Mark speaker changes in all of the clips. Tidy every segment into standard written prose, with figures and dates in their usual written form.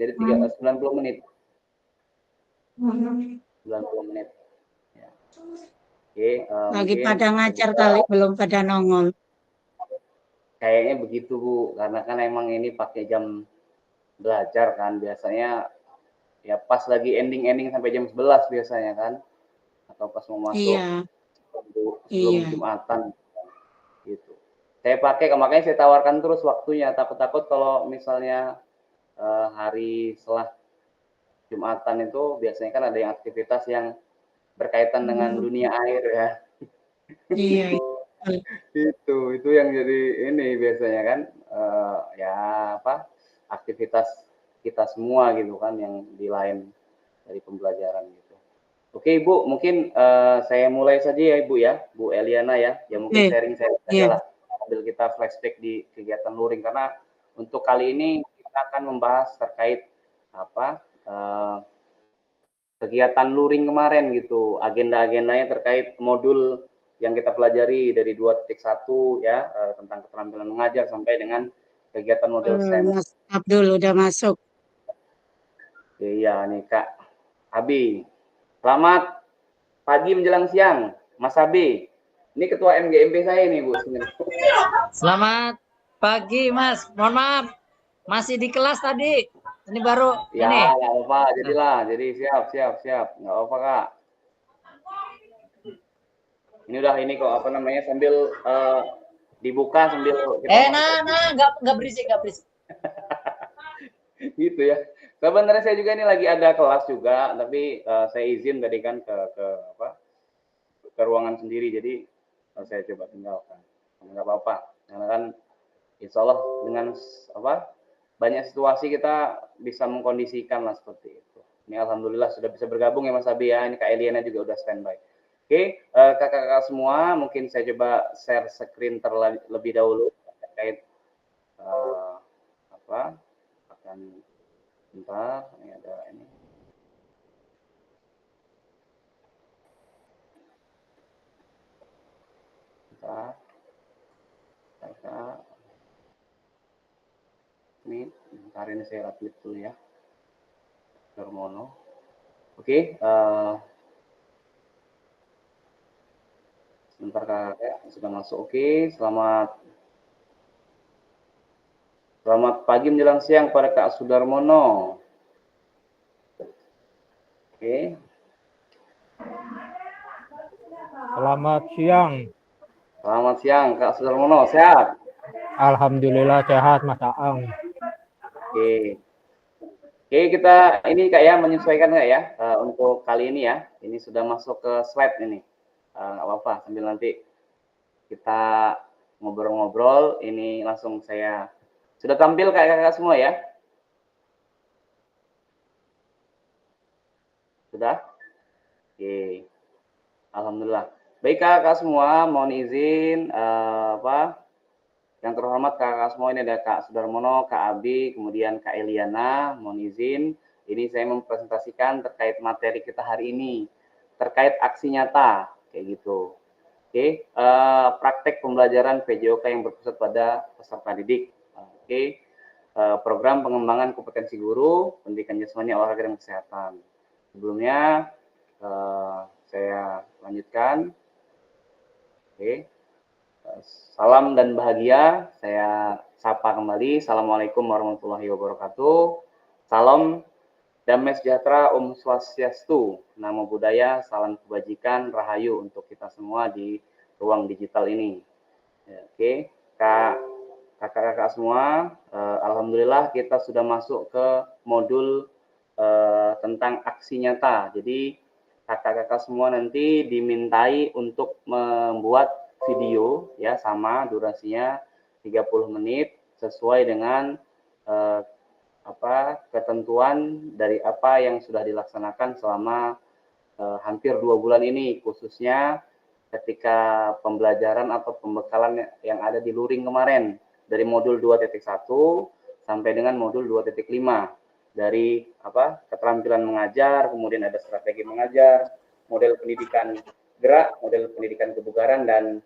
Speaker 1: jadi 90 menit. 90 menit. Ya. Oke,
Speaker 2: lagi
Speaker 1: mungkin
Speaker 2: pada ngajar kali, belum pada nongol.
Speaker 1: kayaknya begitu Bu, karena kan emang ini pakai jam belajar kan, biasanya ya pas lagi ending sampai jam 11 biasanya kan, atau pas mau masuk
Speaker 2: Iya,
Speaker 1: sebelum
Speaker 2: iya.
Speaker 1: Jumatan gitu. Saya pakai, makanya saya tawarkan terus waktunya, takut-takut kalau misalnya hari setelah Jumatan itu biasanya kan ada yang aktivitas yang berkaitan dengan dunia air ya.
Speaker 2: Iya.
Speaker 1: Itu yang jadi ini biasanya kan ya apa aktivitas kita semua gitu kan yang di lain dari pembelajaran gitu. Oke Ibu, mungkin saya mulai saja ya Ibu ya, Bu Eliana ya. Ya mungkin sharing saya saja
Speaker 2: Iya.
Speaker 1: lah sambil kita flashback di kegiatan luring karena untuk kali ini kita akan membahas terkait apa kegiatan luring kemarin gitu, agenda-agendanya terkait modul yang kita pelajari dari 2.1 ya tentang keterampilan mengajar sampai dengan kegiatan model SEM.
Speaker 2: Mas Abdul udah masuk.
Speaker 1: Iya nih Kak Abi. Selamat pagi menjelang siang, Mas Abi. Ini ketua MGMP saya nih Bu sebenarnya.
Speaker 3: Selamat pagi Mas, mohon maaf masih di kelas tadi. Ini baru
Speaker 1: Ya
Speaker 3: ini.
Speaker 1: nggak apa, jadi siap, nggak apa Kak. Ini udah ini kok apa namanya sambil dibuka sambil kita
Speaker 3: nggak berisik.
Speaker 1: gitu ya. Sebenarnya saya juga ini lagi ada kelas juga, tapi saya izin tadi kan ke apa ke ruangan sendiri, jadi saya coba tinggalkan. Nggak apa-apa, karena kan insya Allah dengan apa banyak situasi kita bisa mengkondisikan lah seperti itu. Ini alhamdulillah sudah bisa bergabung ya Mas Abi ya. Ini Kak Eliana juga udah standby. Oke, kakak-kakak semua, mungkin saya coba share screen terlebih dahulu terkait apa akan bentar ini ada ini bentar ini bentar ini saya update dulu ya Hermono. Oke, sebentar kakak sudah masuk. Oke, selamat pagi menjelang siang pada Kak Sudarmono. Oke.
Speaker 4: Selamat siang.
Speaker 1: Selamat siang Kak Sudarmono, sehat?
Speaker 4: Alhamdulillah sehat Mas Aang.
Speaker 1: Oke. Oke, kita ini Kak ya menyesuaikan Kak ya untuk kali ini ya. Ini sudah masuk ke slide ini. Nggak apa-apa, sambil nanti kita ngobrol-ngobrol. Ini langsung saya sudah tampil kakak-kakak semua ya? Sudah? Oke. Alhamdulillah. Baik kakak semua, mohon izin yang terhormat kakak semua, ini ada Kak Sudarmono, Kak Abi, kemudian Kak Eliana, mohon izin. Ini saya mempresentasikan terkait materi kita hari ini, terkait aksi nyata, kayak gitu. Oke, praktek pembelajaran PJOK yang berpusat pada peserta didik. Oke, program pengembangan kompetensi guru, pendidikan jasmani, olahraga dan kesehatan. Sebelumnya, saya lanjutkan. Oke. Salam dan bahagia, saya sapa kembali. Assalamualaikum warahmatullahi wabarakatuh. Salam damai sejahtera, Om Swastiastu, Namo Buddhaya, salam kebajikan, rahayu untuk kita semua di ruang digital ini. Ya, oke, kakak-kakak semua, alhamdulillah kita sudah masuk ke modul tentang aksi nyata. Jadi kakak-kakak semua nanti dimintai untuk membuat video ya sama durasinya 30 menit sesuai dengan ketentuan dari apa yang sudah dilaksanakan selama hampir 2 bulan ini, khususnya ketika pembelajaran atau pembekalan yang ada di luring kemarin dari modul 2.1 sampai dengan modul 2.5 dari keterampilan mengajar, kemudian ada strategi mengajar, model pendidikan gerak, model pendidikan kebugaran, dan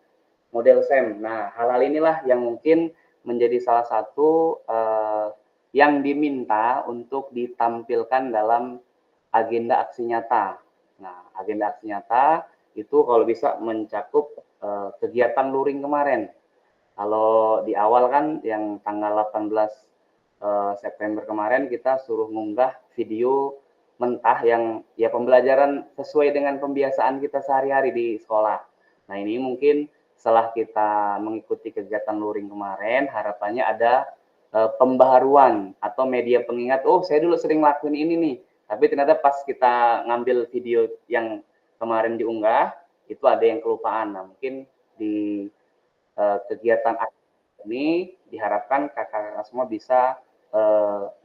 Speaker 1: model SEM. Nah, hal-hal inilah yang mungkin menjadi salah satu yang diminta untuk ditampilkan dalam agenda aksi nyata. Nah, agenda aksi nyata itu kalau bisa mencakup kegiatan luring kemarin. Kalau di awal kan yang tanggal 18 September kemarin kita suruh ngunggah video mentah yang ya pembelajaran sesuai dengan pembiasaan kita sehari-hari di sekolah. Nah, ini mungkin setelah kita mengikuti kegiatan luring kemarin, harapannya ada pembaharuan atau media pengingat, oh saya dulu sering lakuin ini nih, tapi ternyata pas kita ngambil video yang kemarin diunggah, itu ada yang kelupaan. Nah, mungkin di kegiatan ini diharapkan kakak-kakak semua bisa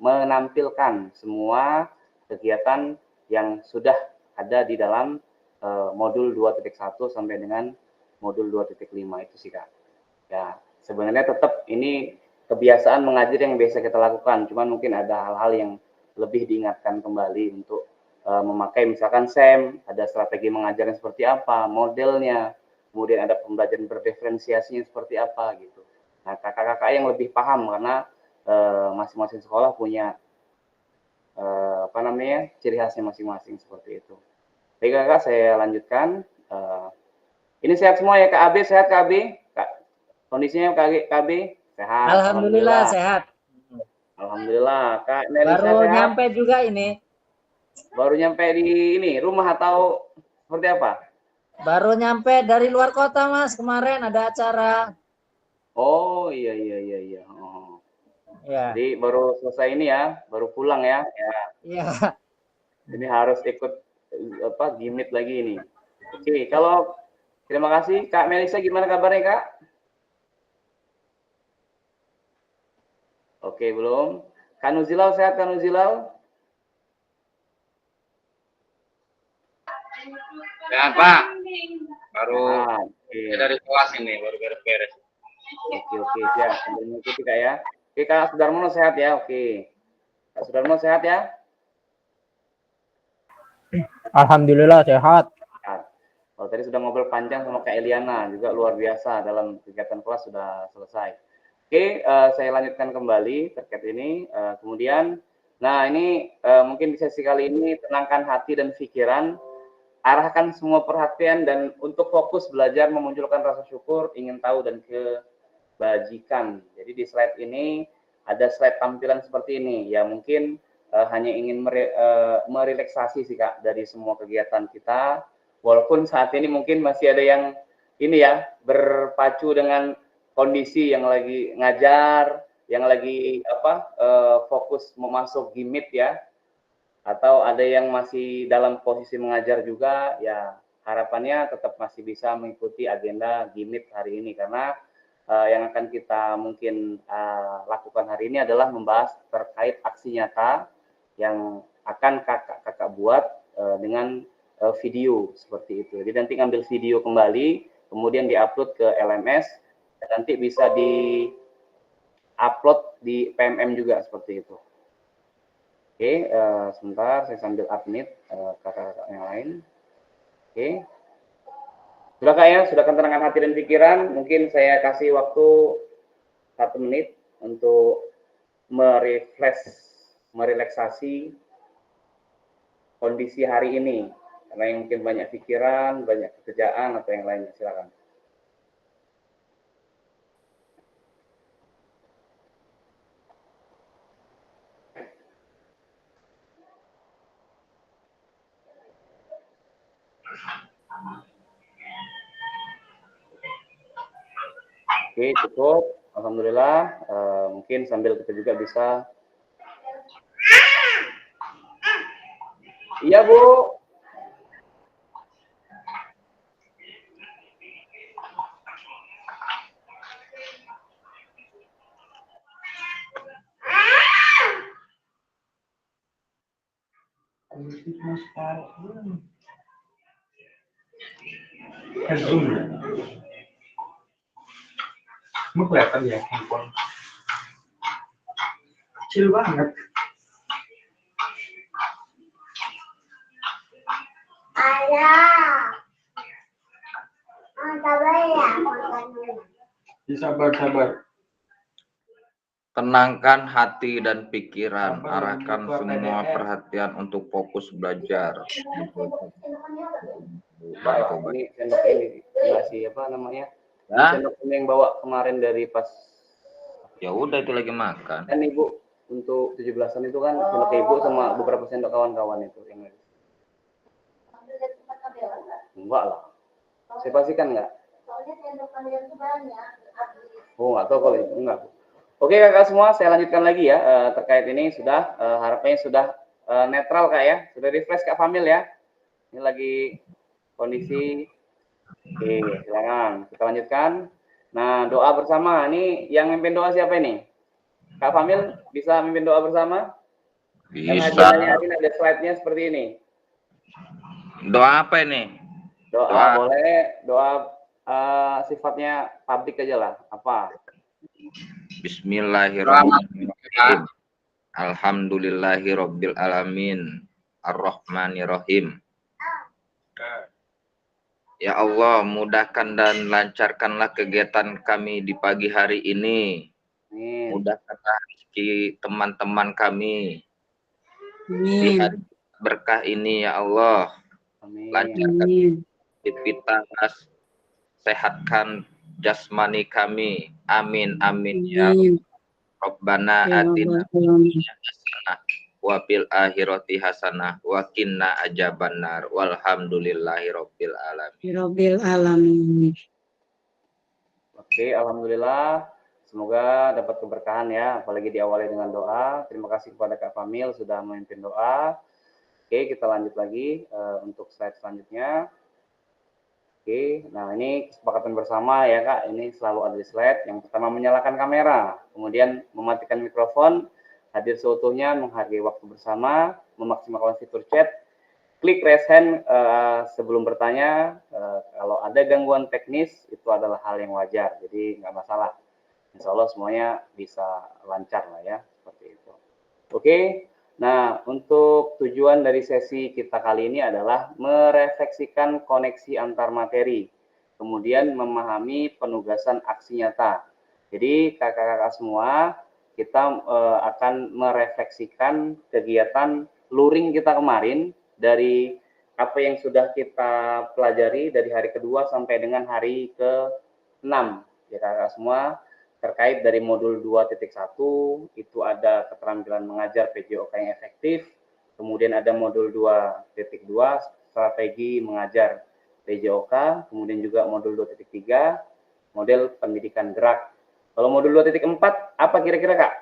Speaker 1: menampilkan semua kegiatan yang sudah ada di dalam modul 2.1 sampai dengan modul 2.5 itu sih Kak. Ya, sebenarnya tetap ini kebiasaan mengajar yang biasa kita lakukan, cuman mungkin ada hal-hal yang lebih diingatkan kembali untuk memakai misalkan SEM, ada strategi mengajarnya seperti apa, modelnya, kemudian ada pembelajaran berdiferensiasinya seperti apa gitu. Nah, kakak-kakak yang lebih paham karena masing-masing sekolah punya apa namanya ciri khasnya masing-masing seperti itu. Baik kakak, saya lanjutkan. Ini sehat semua ya Kak AB, sehat Kak AB? Kak, kondisinya Kak AB sehat?
Speaker 3: Alhamdulillah sehat.
Speaker 1: Alhamdulillah. Kak Nelisa
Speaker 3: Baru
Speaker 1: sehat?
Speaker 3: nyampe juga ini.
Speaker 1: Baru nyampe di ini rumah atau seperti apa?
Speaker 3: Baru nyampe dari luar kota Mas, kemarin ada acara.
Speaker 1: Oh iya. Oh.
Speaker 3: Ya.
Speaker 1: Jadi baru selesai ini ya, baru pulang ya. Ya.
Speaker 3: Iya.
Speaker 1: Ini harus ikut apa gimit lagi ini. Oke, kalau terima kasih Kak Melisa, gimana kabarnya Kak? Oke, belum. Kak Nuzilau sehat Kak Nuzilau?
Speaker 5: Sehat Pak, baru
Speaker 1: Oke.
Speaker 5: dari kelas ini, baru beres-beres.
Speaker 1: Oke, siap. Sambil mengikuti Kak ya. Oke, Kak Sudarmono sehat ya? Oke. Kak Sudarmono sehat ya?
Speaker 4: Alhamdulillah sehat.
Speaker 1: Sehat. Kalau tadi sudah ngobrol panjang sama Kak Eliana, juga luar biasa dalam kegiatan kelas sudah selesai. Oke, saya lanjutkan kembali terkait ini. Kemudian, nah ini mungkin di sesi kali ini tenangkan hati dan pikiran, arahkan semua perhatian dan untuk fokus belajar memunculkan rasa syukur, ingin tahu dan kebajikan. Jadi di slide ini ada slide tampilan seperti ini. Ya mungkin hanya ingin merelaksasi sih Kak dari semua kegiatan kita. Walaupun saat ini mungkin masih ada yang ini ya berpacu dengan kondisi yang lagi ngajar, yang lagi apa fokus mau masuk gimit ya, atau ada yang masih dalam posisi mengajar juga, ya harapannya tetap masih bisa mengikuti agenda gimit hari ini karena yang akan kita mungkin lakukan hari ini adalah membahas terkait aksi nyata yang akan kakak-kakak buat dengan video seperti itu. Jadi nanti ngambil video kembali, kemudian diupload ke LMS, dan nanti bisa di-upload di PMM juga seperti itu. Oke, sebentar saya sambil update kakak-kakak yang lain. Oke. Sudah Kak ya, sudah ketenangan hati dan pikiran. Mungkin saya kasih waktu 1 menit untuk merelaksasi kondisi hari ini. Karena yang mungkin banyak pikiran, banyak pekerjaan atau yang lainnya. Silakan. Oke, cukup. Alhamdulillah. Mungkin sambil kita juga bisa. Iya, Bu.
Speaker 5: Kamu kelihatan ya handphone kecil banget. Sabar.
Speaker 6: Tenangkan hati dan pikiran, arahkan semua perhatian untuk fokus belajar.
Speaker 1: Pak, ini sendok ini ngasih apa namanya? Ini
Speaker 6: Ya,
Speaker 1: sendok ini yang bawa kemarin dari pas
Speaker 6: ya udah itu lagi makan.
Speaker 1: kan ibu untuk 17-an itu kan sendok ibu sama beberapa sendok kawan-kawan itu yang enggak lah. Saya pastikan enggak. Oh, enggak tahu kalau itu enggak. Oke kakak semua, saya lanjutkan lagi ya terkait ini sudah harapannya sudah netral kak ya, sudah refresh kak Famil ya. Ini lagi kondisi. Oke, silakan kita lanjutkan. Nah doa bersama, ini yang mimpin doa siapa ini? Kak Famil bisa mimpin doa bersama? Yang
Speaker 6: Bisa.
Speaker 1: hadirin ada slide-nya seperti ini.
Speaker 6: Doa apa ini?
Speaker 1: Doa boleh, doa sifatnya publik aja lah. Apa?
Speaker 6: Bismillahirrahmanirrahim. Alhamdulillahirabbil alamin. Ar-Rahmanirrahim. Ya Allah, mudahkan dan lancarkanlah kegiatan kami di pagi hari ini.
Speaker 1: Amin.
Speaker 6: Mudahkanlah rezeki teman-teman kami di
Speaker 2: Amin.
Speaker 6: hari berkah ini ya Allah.
Speaker 1: Amin.
Speaker 6: Lancarkan
Speaker 2: Amin.
Speaker 6: aktivitas, sehatkan jasmani kami. Amin amin ya
Speaker 2: Amin.
Speaker 6: Rabbana
Speaker 2: Ya
Speaker 6: atina
Speaker 2: Allah.
Speaker 6: hasanah wa fil akhirati hasanah wa qina adzabannar walhamdulillahirabbil alamin.
Speaker 2: Rabbil alamin.
Speaker 1: Oke, alhamdulillah. Semoga dapat keberkahan ya, apalagi diawali dengan doa. Terima kasih kepada Kak Famil sudah memimpin doa. Oke, kita lanjut lagi untuk slide selanjutnya. Oke, nah ini kesepakatan bersama ya Kak, ini selalu ada di slide. Yang pertama menyalakan kamera, kemudian mematikan mikrofon, hadir seutuhnya, menghargai waktu bersama, memaksimalkan fitur chat, klik raise hand sebelum bertanya. Kalau ada gangguan teknis itu adalah hal yang wajar, jadi nggak masalah. Insya Allah semuanya bisa lancar lah ya, seperti itu. Oke, nah untuk tujuan dari sesi kita kali ini adalah merefleksikan koneksi antar materi, kemudian memahami penugasan aksi nyata. Jadi kakak-kakak semua, kita akan merefleksikan kegiatan luring kita kemarin dari apa yang sudah kita pelajari dari hari kedua sampai dengan hari ke-6 ya kakak semua, terkait dari modul 2.1 itu ada keterampilan mengajar PJOK yang efektif, kemudian ada modul 2.2 strategi mengajar PJOK, kemudian juga modul 2.3 model pendidikan gerak. Kalau modul 2.4 apa kira-kira Kak?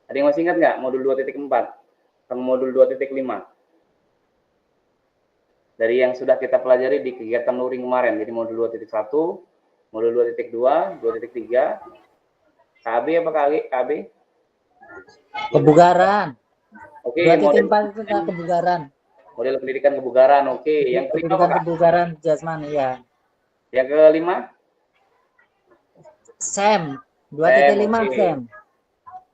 Speaker 1: Ada yang masih ingat nggak modul 2.4 sama modul 2.5? Dari yang sudah kita pelajari di kegiatan luring kemarin, jadi modul 2.1, modul 2.2, 2.3, KB apa KB?
Speaker 3: Kebugaran.
Speaker 1: Oke,
Speaker 3: 2.4 itu kebugaran.
Speaker 1: Model pendidikan kebugaran. Oke, yang kelima
Speaker 3: Pendidikan
Speaker 1: apa?
Speaker 3: kebugaran jasmani ya.
Speaker 1: Yang kelima?
Speaker 3: SEM 2.5
Speaker 1: oke.
Speaker 3: SEM.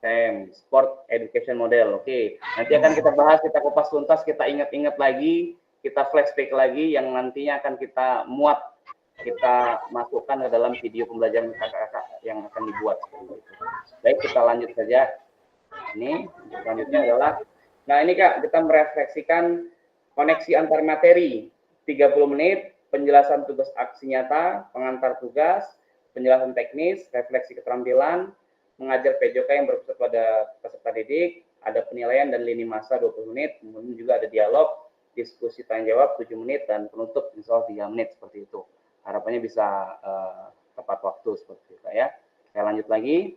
Speaker 1: SEM, Sport Education Model. Oke, nanti akan kita bahas, kita kupas tuntas, kita ingat-ingat lagi, kita flashback lagi yang nantinya akan kita muat, kita masukkan ke dalam video pembelajaran kakak-kakak yang akan dibuat. Baik, kita lanjut saja. Ini selanjutnya adalah, nah ini Kak, kita merefleksikan koneksi antar materi, 30 menit, penjelasan tugas aksi nyata, pengantar tugas, penjelasan teknis, refleksi keterampilan, mengajar PJOK yang berpusat pada peserta didik, ada penilaian dan lini masa 20 menit, kemudian juga ada dialog, diskusi tanya jawab 7 menit, dan penutup insya Allah 3 menit, seperti itu. Harapannya bisa tepat waktu seperti itu ya. Saya lanjut lagi.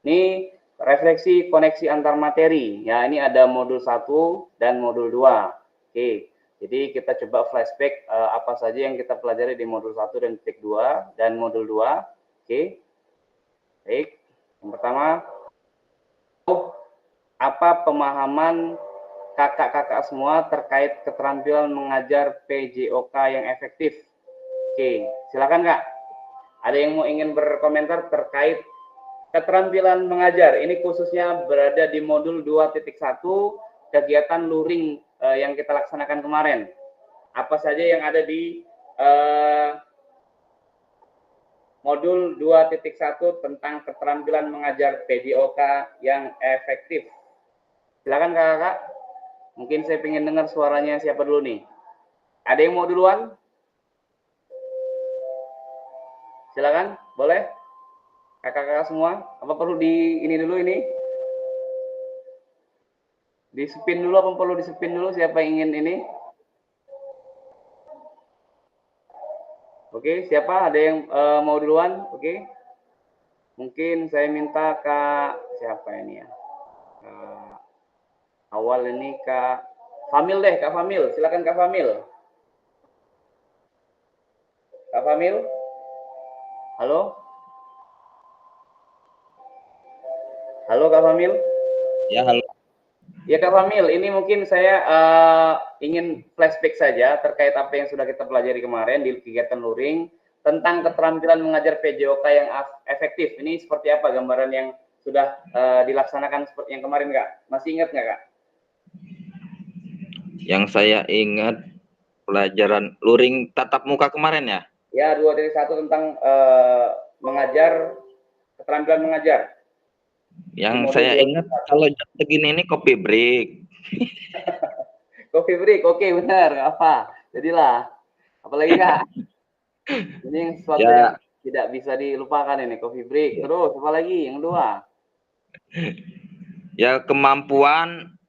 Speaker 1: Ini refleksi koneksi antar materi. Ya, ini ada modul 1 dan modul 2. Oke. Jadi kita coba flashback apa saja yang kita pelajari di modul 1 dan titik 2 dan modul 2. Oke. Baik. Yang pertama, apa pemahaman kakak-kakak semua terkait keterampilan mengajar PJOK yang efektif? Oke, silakan Kak. Ada yang mau ingin berkomentar terkait keterampilan mengajar? Ini khususnya berada di modul 2.1 kegiatan luring yang kita laksanakan kemarin. Apa saja yang ada di modul 2.1 tentang keterampilan mengajar PJOK yang efektif. Silakan kakak-kakak. Mungkin saya ingin dengar suaranya siapa dulu nih. Ada yang mau duluan? Silakan, boleh? Kakak-kakak semua, apa perlu di ini dulu ini? Di spin dulu, apa perlu di spin dulu? Siapa yang ingin ini? Oke, siapa? Ada yang mau duluan? Oke. Mungkin saya minta Kak siapa ini ya? Awal ini Kak Famil deh, Kak Famil. Silakan Kak Famil. Kak Famil? Halo? Halo Kak Famil?
Speaker 6: Ya, halo.
Speaker 1: Ya Kak Famil, ini mungkin saya ingin flashback saja terkait apa yang sudah kita pelajari kemarin di kegiatan luring tentang keterampilan mengajar PJOK yang efektif. Ini seperti apa gambaran yang sudah dilaksanakan seperti yang kemarin Kak? Masih ingat nggak Kak?
Speaker 6: Yang saya ingat pelajaran luring tatap muka kemarin ya.
Speaker 1: Ya, 2.1 tentang mengajar, keterampilan mengajar.
Speaker 6: Yang saya ingat kalau jam segini ini kopi break.
Speaker 1: Coffee break, oke benar, apa? Jadilah, apalagi Kak? Ini yang sesuatu yang tidak bisa dilupakan ini, coffee break. Terus, apa lagi yang kedua?
Speaker 6: Ya, kemampuan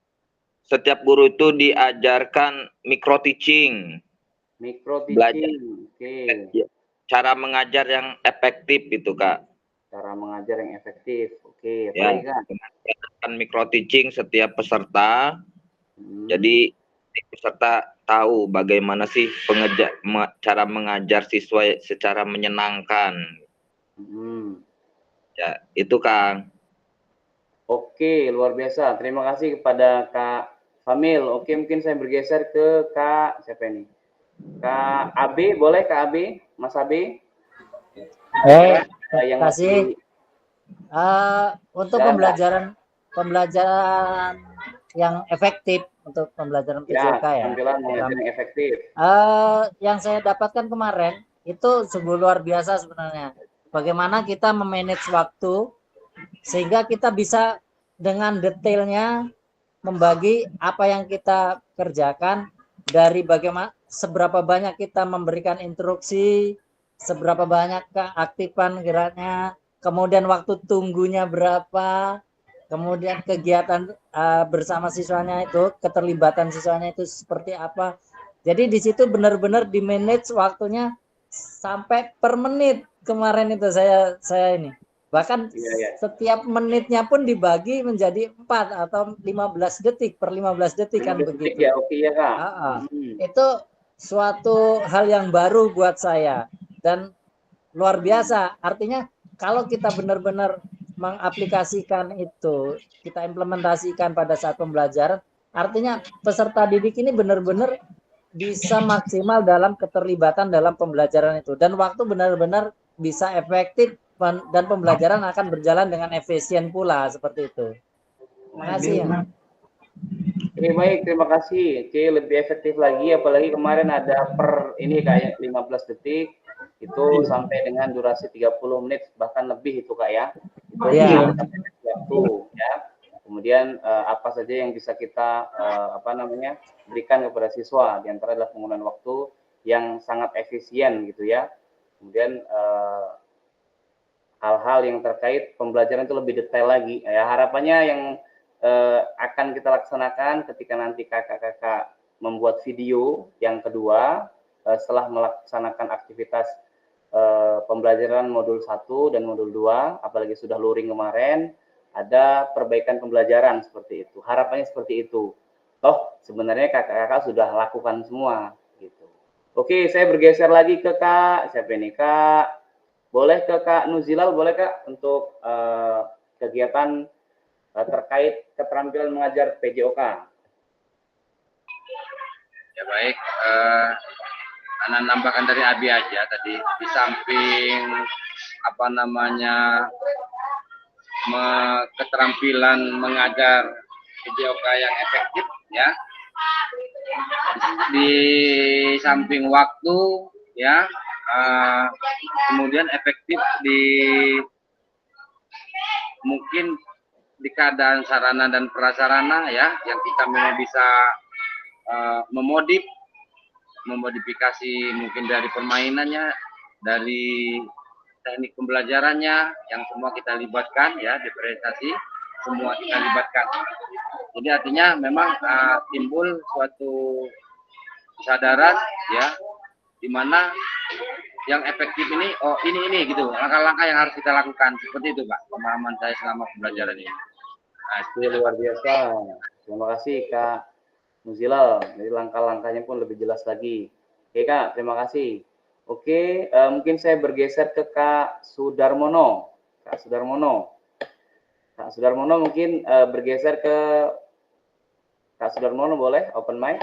Speaker 6: setiap guru itu diajarkan micro teaching.
Speaker 1: Micro teaching, oke.
Speaker 6: Cara mengajar yang efektif itu Kak.
Speaker 1: Cara mengajar yang efektif, oke.
Speaker 6: Ya, kan micro teaching setiap peserta. Jadi peserta tahu bagaimana sih cara mengajar siswa secara menyenangkan. Ya, itu Kang.
Speaker 1: Oke, luar biasa. Terima kasih kepada Kak Famil. Oke, mungkin saya bergeser ke Kak siapa ini? Kak AB, boleh Kak AB? Mas AB?
Speaker 3: Terima kasih. Untuk pembelajaran yang efektif untuk pembelajaran PJOK ya.
Speaker 1: Yang efektif.
Speaker 3: Yang saya dapatkan kemarin itu sungguh luar biasa sebenarnya. Bagaimana kita memanage waktu sehingga kita bisa dengan detailnya membagi apa yang kita kerjakan, dari bagaimana seberapa banyak kita memberikan instruksi, seberapa banyak keaktifan geraknya, kemudian waktu tunggunya berapa, kemudian kegiatan bersama siswanya itu, keterlibatan siswanya itu seperti apa. Jadi di situ benar-benar di manage waktunya sampai per menit. Kemarin itu saya ini bahkan setiap menitnya pun dibagi menjadi 4 atau 15 detik per 15 detik kan begitu
Speaker 1: ya. Oke ya Kak.
Speaker 3: Itu suatu hal yang baru buat saya dan luar biasa. Artinya kalau kita benar-benar mengaplikasikan itu, kita implementasikan pada saat pembelajaran, artinya peserta didik ini benar-benar bisa maksimal dalam keterlibatan dalam pembelajaran itu, dan waktu benar-benar bisa efektif dan pembelajaran akan berjalan dengan efisien pula, seperti itu. Terima kasih ya.
Speaker 1: Oke, baik, terima kasih. Oke, lebih efektif lagi, apalagi kemarin ada per ini kayak 15 detik itu sampai dengan durasi 30 menit bahkan lebih itu Kak ya. Itu waktu ya. Kemudian apa saja yang bisa kita berikan kepada siswa, di antara adalah penggunaan waktu yang sangat efisien gitu ya. Kemudian hal-hal yang terkait pembelajaran itu lebih detail lagi ya. Harapannya yang akan kita laksanakan ketika nanti kakak-kakak membuat video yang kedua setelah melaksanakan aktivitas pembelajaran modul 1 dan modul 2, apalagi sudah luring kemarin, ada perbaikan pembelajaran seperti itu. Harapannya seperti itu. Toh sebenarnya kakak-kakak sudah lakukan semua gitu. Oke, saya bergeser lagi ke Kak siapa ini Kak? Boleh ke Kak Nuzilal, boleh Kak untuk kegiatan terkait keterampilan mengajar PJOK.
Speaker 5: Ya baik, Ana nambahkan dari Abi aja tadi, di samping keterampilan mengajar PJOK yang efektif ya, di samping waktu ya, kemudian efektif di mungkin di keadaan sarana dan prasarana ya, yang kita memang bisa memodifikasi mungkin dari permainannya, dari teknik pembelajarannya, yang semua kita libatkan ya, diferensiasi semua kita libatkan. Jadi artinya memang timbul suatu kesadaran ya, di mana yang efektif ini, oh ini gitu, langkah-langkah yang harus kita lakukan. Seperti itu Pak, pemahaman saya selama pembelajaran ini.
Speaker 1: Nah, itu luar biasa. Terima kasih Kak Muzilal. Jadi langkah-langkahnya pun lebih jelas lagi. Oke Kak, terima kasih. Oke, mungkin saya bergeser ke Kak Sudarmono. Kak Sudarmono. Kak Sudarmono mungkin bergeser ke Kak Sudarmono, boleh open mic?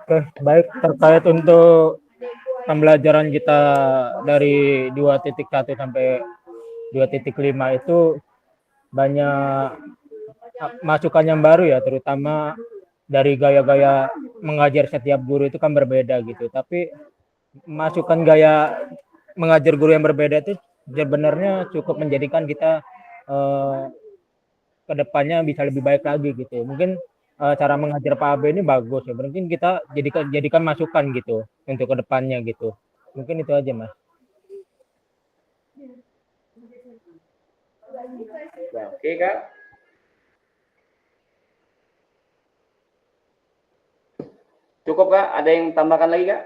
Speaker 4: Oke, baik, terkait untuk pembelajaran kita dari 2.1 sampai 2.5 itu banyak masukan yang baru ya, terutama dari gaya-gaya mengajar setiap guru itu kan berbeda gitu. Tapi masukan gaya mengajar guru yang berbeda itu sebenarnya cukup menjadikan kita ke depannya bisa lebih baik lagi gitu. Mungkin cara mengajar Pak Abe ini bagus ya. Mungkin kita jadikan masukan gitu untuk ke depannya gitu. Mungkin itu aja, Mas.
Speaker 1: Nah, oke Kak. Cukup Kak, ada yang tambahkan lagi Kak?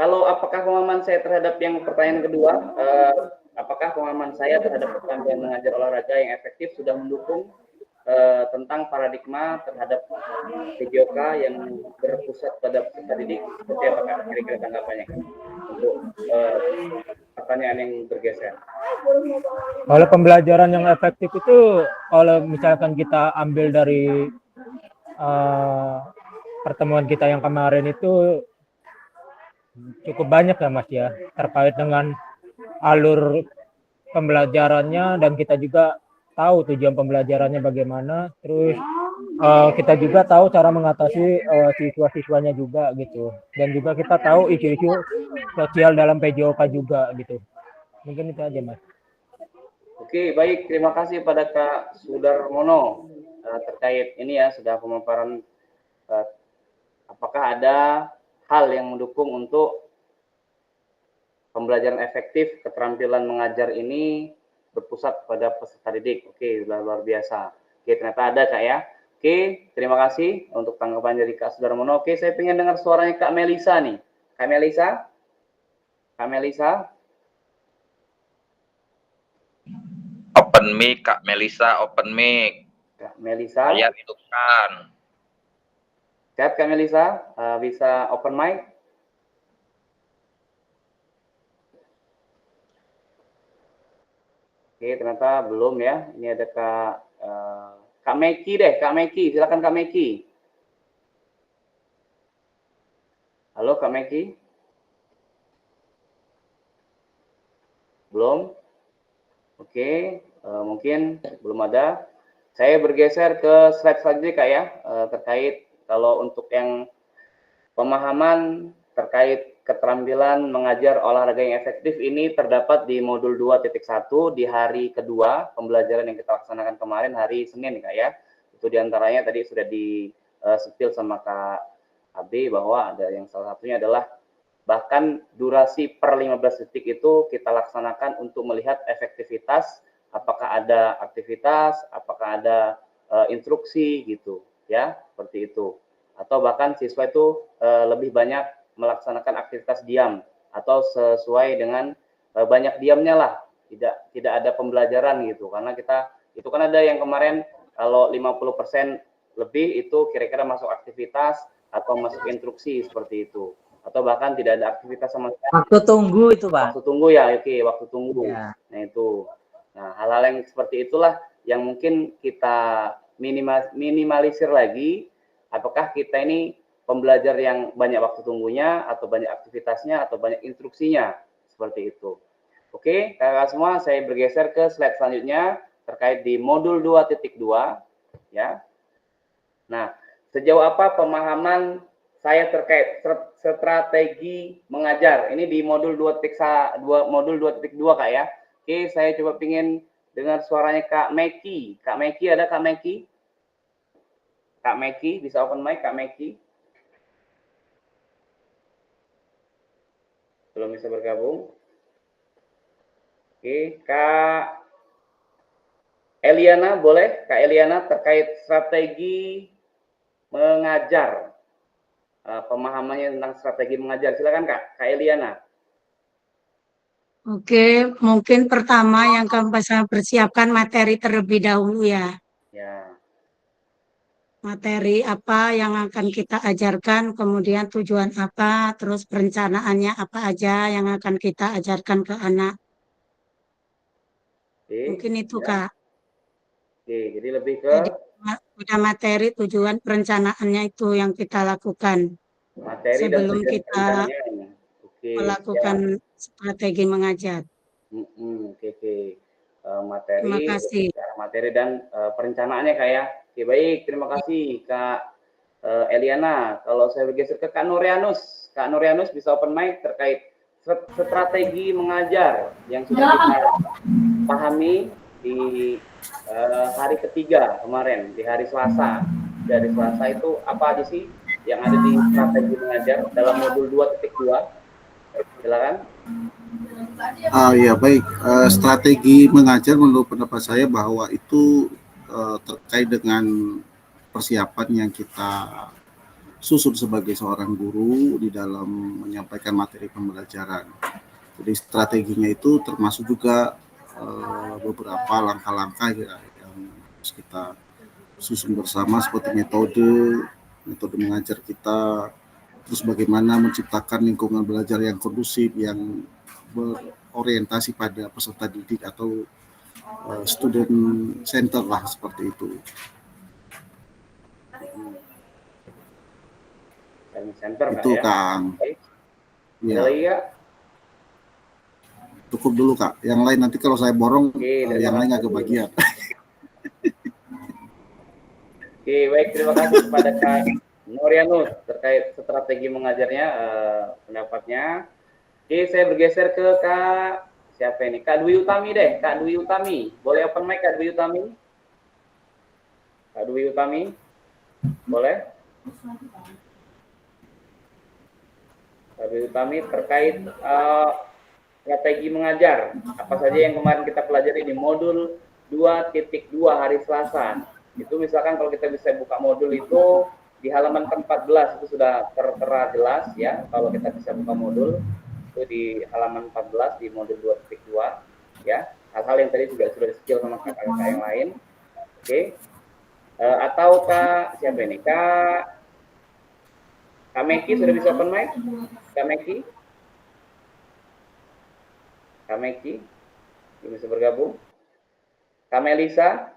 Speaker 1: Kalau apakah pemahaman saya terhadap yang pertanyaan kedua, apakah pemahaman saya terhadap keterampilan mengajar olahraga yang efektif sudah mendukung tentang paradigma terhadap PJOK yang berpusat pada peserta didik? Seperti apa Kak kira-kira tanggapannya Kak? Untuk pertanyaan yang bergeser.
Speaker 4: Kalau pembelajaran yang efektif itu, kalau misalkan kita ambil dari pertemuan kita yang kemarin itu cukup banyak ya Mas ya, terkait dengan alur pembelajarannya, dan kita juga tahu tujuan pembelajarannya bagaimana, terus kita juga tahu cara mengatasi siswa-siswanya juga gitu, dan juga kita tahu isu-isu sosial dalam PJOK juga gitu. Mungkin itu aja Mas.
Speaker 1: Oke, baik, terima kasih pada Kak Sudarmono terkait ini ya, sudah pemaparan apakah ada hal yang mendukung untuk pembelajaran efektif keterampilan mengajar ini berpusat pada peserta didik. Oke, luar biasa. Oke, ternyata ada Kak ya. Oke, terima kasih untuk tanggapan dari Kak Sudarmono. Oke, saya pengen dengar suaranya Kak Melisa nih. Kak Melisa? Kak Melisa?
Speaker 6: Open mic, Kak Melisa, open mic.
Speaker 1: Kak Melisa?
Speaker 6: Saya hidupkan.
Speaker 1: Siap Kak Melisa? Bisa open mic? Oke, ternyata belum ya. Ini ada Kak Meki deh, Kak Meki. Silakan Kak Meki. Halo Kak Meki? Belum? Oke, mungkin belum ada. Saya bergeser ke slide selanjutnya Kak ya, terkait kalau untuk yang pemahaman terkait keterampilan mengajar olahraga yang efektif ini terdapat di modul 2.1 di hari kedua pembelajaran yang kita laksanakan kemarin hari Senin Kak ya. Itu diantaranya tadi sudah di spill sama Kak AB bahwa ada yang salah satunya adalah bahkan durasi per 15 detik itu kita laksanakan untuk melihat efektivitas, apakah ada aktivitas, apakah ada instruksi gitu ya, seperti itu. Atau bahkan siswa itu lebih banyak melaksanakan aktivitas diam atau sesuai dengan banyak diamnya lah, tidak ada pembelajaran gitu, karena kita itu kan ada yang kemarin kalau 50% lebih itu kira-kira masuk aktivitas atau masuk instruksi seperti itu, atau bahkan tidak ada aktivitas sama sekali.
Speaker 3: Waktu tunggu itu Pak.
Speaker 1: Waktu tunggu ya, oke, waktu tunggu
Speaker 3: Ya.
Speaker 1: Nah itu, nah hal-hal yang seperti itulah yang mungkin kita minimalisir lagi. Apakah kita ini pembelajar yang banyak waktu tunggunya, atau banyak aktivitasnya, atau banyak instruksinya, seperti itu. Oke, kakak semua, saya bergeser ke slide selanjutnya terkait di modul 2.2 ya. Nah, sejauh apa pemahaman saya terkait strategi mengajar. Ini di modul 2.2 Kak ya. Oke, saya coba pingin dengar suaranya Kak Meki. Kak Meki, ada Kak Meki? Kak Meki, bisa open mic Kak Meki? Belum bisa bergabung. Oke, Kak Eliana boleh? Kak Eliana terkait strategi mengajar. Pemahamannya tentang strategi mengajar. Silakan Kak Eliana.
Speaker 2: Oke, mungkin pertama yang kamu bisa persiapkan materi terlebih dahulu ya.
Speaker 1: Ya.
Speaker 2: Materi apa yang akan kita ajarkan, kemudian tujuan apa, terus perencanaannya apa aja yang akan kita ajarkan ke anak.
Speaker 1: Oke,
Speaker 2: Mungkin itu
Speaker 1: ya.
Speaker 2: Kak.
Speaker 1: Oke, jadi lebih ke
Speaker 2: Jadi udah materi, tujuan, perencanaannya itu yang kita lakukan
Speaker 1: materi dan
Speaker 2: sebelum
Speaker 1: tujuan
Speaker 2: kita
Speaker 1: perencanaannya. Oke,
Speaker 2: melakukan
Speaker 1: siap.
Speaker 2: strategi mengajar.
Speaker 1: Oke.
Speaker 2: Terima
Speaker 1: Materi,
Speaker 2: kasih.
Speaker 1: materi dan perencanaannya Kak ya. Oke, baik. Terima kasih Kak Eliana. Kalau saya bergeser ke Kak Nurianus. Kak Nurianus bisa open mic terkait strategi mengajar yang sudah kita pahami di hari ketiga kemarin, di hari Selasa. Dari Selasa itu apa aja sih yang ada di strategi mengajar dalam modul 2.2? Silakan.
Speaker 7: Ya baik, strategi mengajar menurut pendapat saya bahwa itu terkait dengan persiapan yang kita susun sebagai seorang guru di dalam menyampaikan materi pembelajaran. Jadi strateginya itu termasuk juga beberapa langkah-langkah ya, yang harus kita susun bersama seperti metode mengajar kita, terus bagaimana menciptakan lingkungan belajar yang kondusif, yang berorientasi pada peserta didik atau student center lah, seperti itu.
Speaker 1: Center,
Speaker 7: itu
Speaker 1: Kak, ya.
Speaker 7: Kang.
Speaker 1: Ada lagi Kak?
Speaker 7: Cukup dulu Kak. Yang lain nanti kalau saya borong, yang lain agak bagian.
Speaker 1: Oke, baik, terima kasih kepada Kak Nurianus terkait strategi mengajarnya, pendapatnya. Oke, saya bergeser ke Kak siapa ini? Kak Dwi Utami deh, Kak Dwi Utami. Boleh open mic Kak Dwi Utami? Kak Dwi Utami? Boleh? Kak Dwi Utami terkait strategi mengajar. Apa saja yang kemarin kita pelajari di modul 2.2 hari Selasa. Itu misalkan kalau kita bisa buka modul itu di halaman ke-14 itu sudah tertera jelas ya, kalau kita bisa buka modul itu di halaman 14 di modul 2.2 ya. Hal-hal yang tadi juga sudah di-skill sama kakak-kakak yang lain. Oke. Atau Kak siapa ini? Kak Meki sudah bisa open mic? Kak Meki? Kak Meki bisa bergabung? Kak Melisa?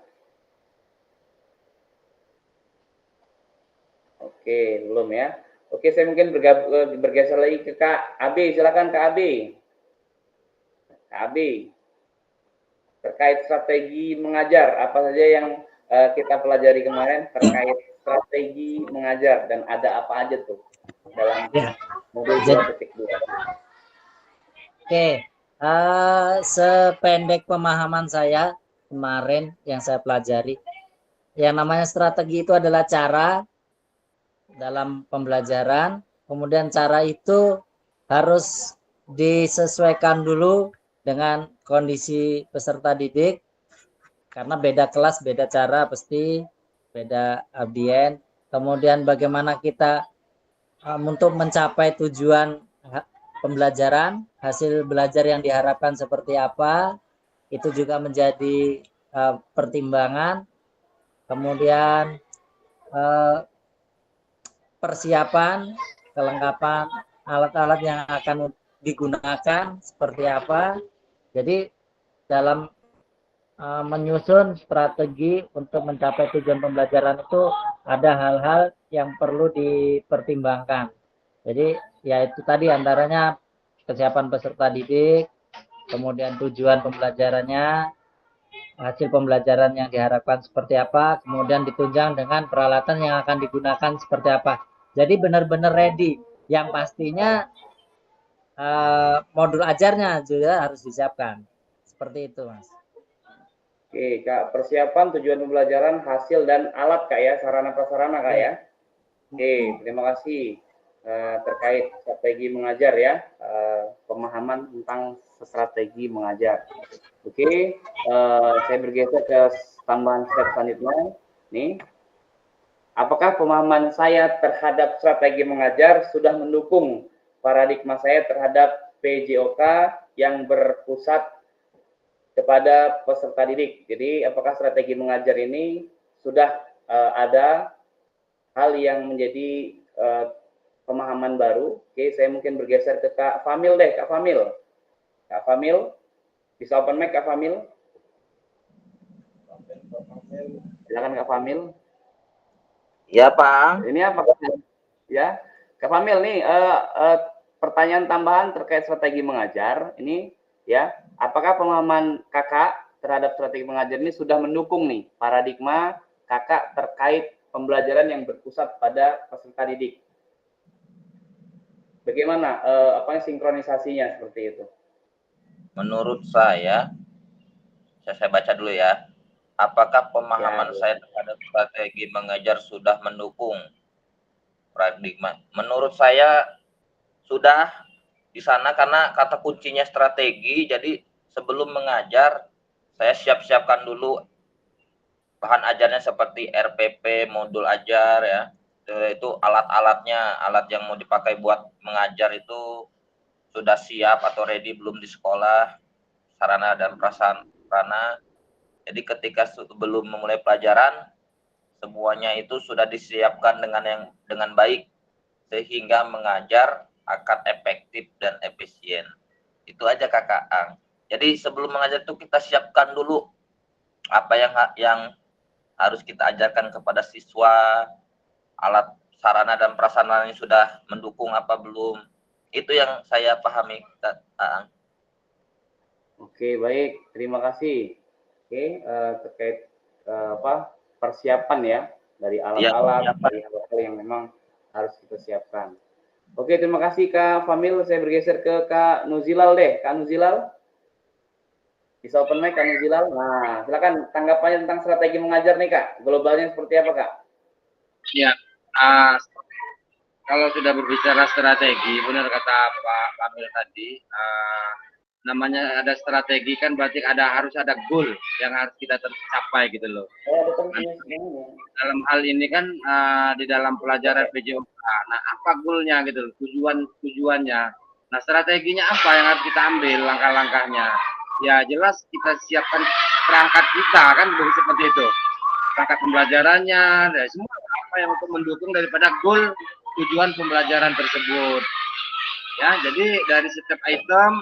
Speaker 1: Oke, belum ya. Oke, saya mungkin bergeser lagi ke Kak Abi. Silakan Kak Abi. Kak Abi, terkait strategi mengajar, apa saja yang kita pelajari kemarin terkait strategi mengajar dan ada apa aja tuh dalam modul 2.2?
Speaker 3: Oke, sependek pemahaman saya kemarin yang saya pelajari, yang namanya strategi itu adalah cara dalam pembelajaran, kemudian cara itu harus disesuaikan dulu dengan kondisi peserta didik, karena beda kelas, beda cara pasti, beda audien. Kemudian bagaimana kita untuk mencapai tujuan pembelajaran, hasil belajar yang diharapkan seperti apa, itu juga menjadi pertimbangan. Kemudian persiapan, kelengkapan alat-alat yang akan digunakan seperti apa. Jadi dalam menyusun strategi untuk mencapai tujuan pembelajaran itu ada hal-hal yang perlu dipertimbangkan. Jadi ya itu tadi antaranya kesiapan peserta didik, kemudian tujuan pembelajarannya, hasil pembelajaran yang diharapkan seperti apa, kemudian ditunjang dengan peralatan yang akan digunakan seperti apa. Jadi benar-benar ready. Yang pastinya modul ajarnya juga harus disiapkan. Seperti itu, Mas.
Speaker 1: Oke, Kak, persiapan tujuan pembelajaran, hasil dan alat, Kak ya, sarana prasarana, Kak ya. Oke, terima kasih terkait strategi mengajar ya, pemahaman tentang strategi mengajar. Oke, saya bergeser ke tambahan slide selanjutnya. Nih, apakah pemahaman saya terhadap strategi mengajar sudah mendukung paradigma saya terhadap PJOK yang berpusat kepada peserta didik? Jadi, apakah strategi mengajar ini sudah ada hal yang menjadi pemahaman baru? Oke, saya mungkin bergeser ke Kak Famil deh, Kak Famil. Kak Famil, bisa open mic Kak Famil? Silakan Kak Famil.
Speaker 6: Ya, Pak.
Speaker 1: Ini apa? Ya, Kak Famil nih, pertanyaan tambahan terkait strategi mengajar ini ya, apakah pemahaman Kakak terhadap strategi mengajar ini sudah mendukung nih paradigma Kakak terkait pembelajaran yang berpusat pada peserta didik? Bagaimana sinkronisasinya seperti itu?
Speaker 6: Menurut saya baca dulu ya. Apakah pemahaman saya terhadap strategi mengajar sudah mendukung paradigma? Menurut saya sudah di sana, karena kata kuncinya strategi. Jadi sebelum mengajar, saya siap-siapkan dulu bahan ajarnya seperti RPP, modul ajar ya. Itu alat-alatnya, alat yang mau dipakai buat mengajar itu sudah siap atau ready belum di sekolah, sarana dan prasarana. Jadi ketika sebelum memulai pelajaran, semuanya itu sudah disiapkan dengan baik sehingga mengajar akan efektif dan efisien. Itu aja Kakak Ang. Jadi sebelum mengajar itu kita siapkan dulu apa yang harus kita ajarkan kepada siswa, alat sarana dan prasarana yang sudah mendukung apa belum. Itu yang saya pahami, Kak Ang.
Speaker 1: Oke, baik. Terima kasih. Oke, terkait persiapan ya dari alat-alat, dari hal-hal yang memang harus kita siapkan. Oke, terima kasih Kak Famil. Saya bergeser ke Kak Nuzilal deh. Kak Nuzilal, bisa open mic Kak Nuzilal. Nah, silakan tanggapannya tentang strategi mengajar nih Kak. Globalnya seperti apa Kak?
Speaker 5: Ya, kalau sudah berbicara strategi, benar kata Pak Famil tadi, namanya ada strategi kan berarti harus ada goal yang harus kita tercapai gitu loh. Dalam hal ini kan di dalam pelajaran PJOK, nah apa goalnya gitu loh, tujuannya. Nah strateginya apa yang harus kita ambil, langkah-langkahnya. Ya jelas kita siapkan perangkat kita kan seperti itu. Perangkat pembelajarannya, dan semua apa yang untuk mendukung daripada goal tujuan pembelajaran tersebut. Ya, jadi dari setiap item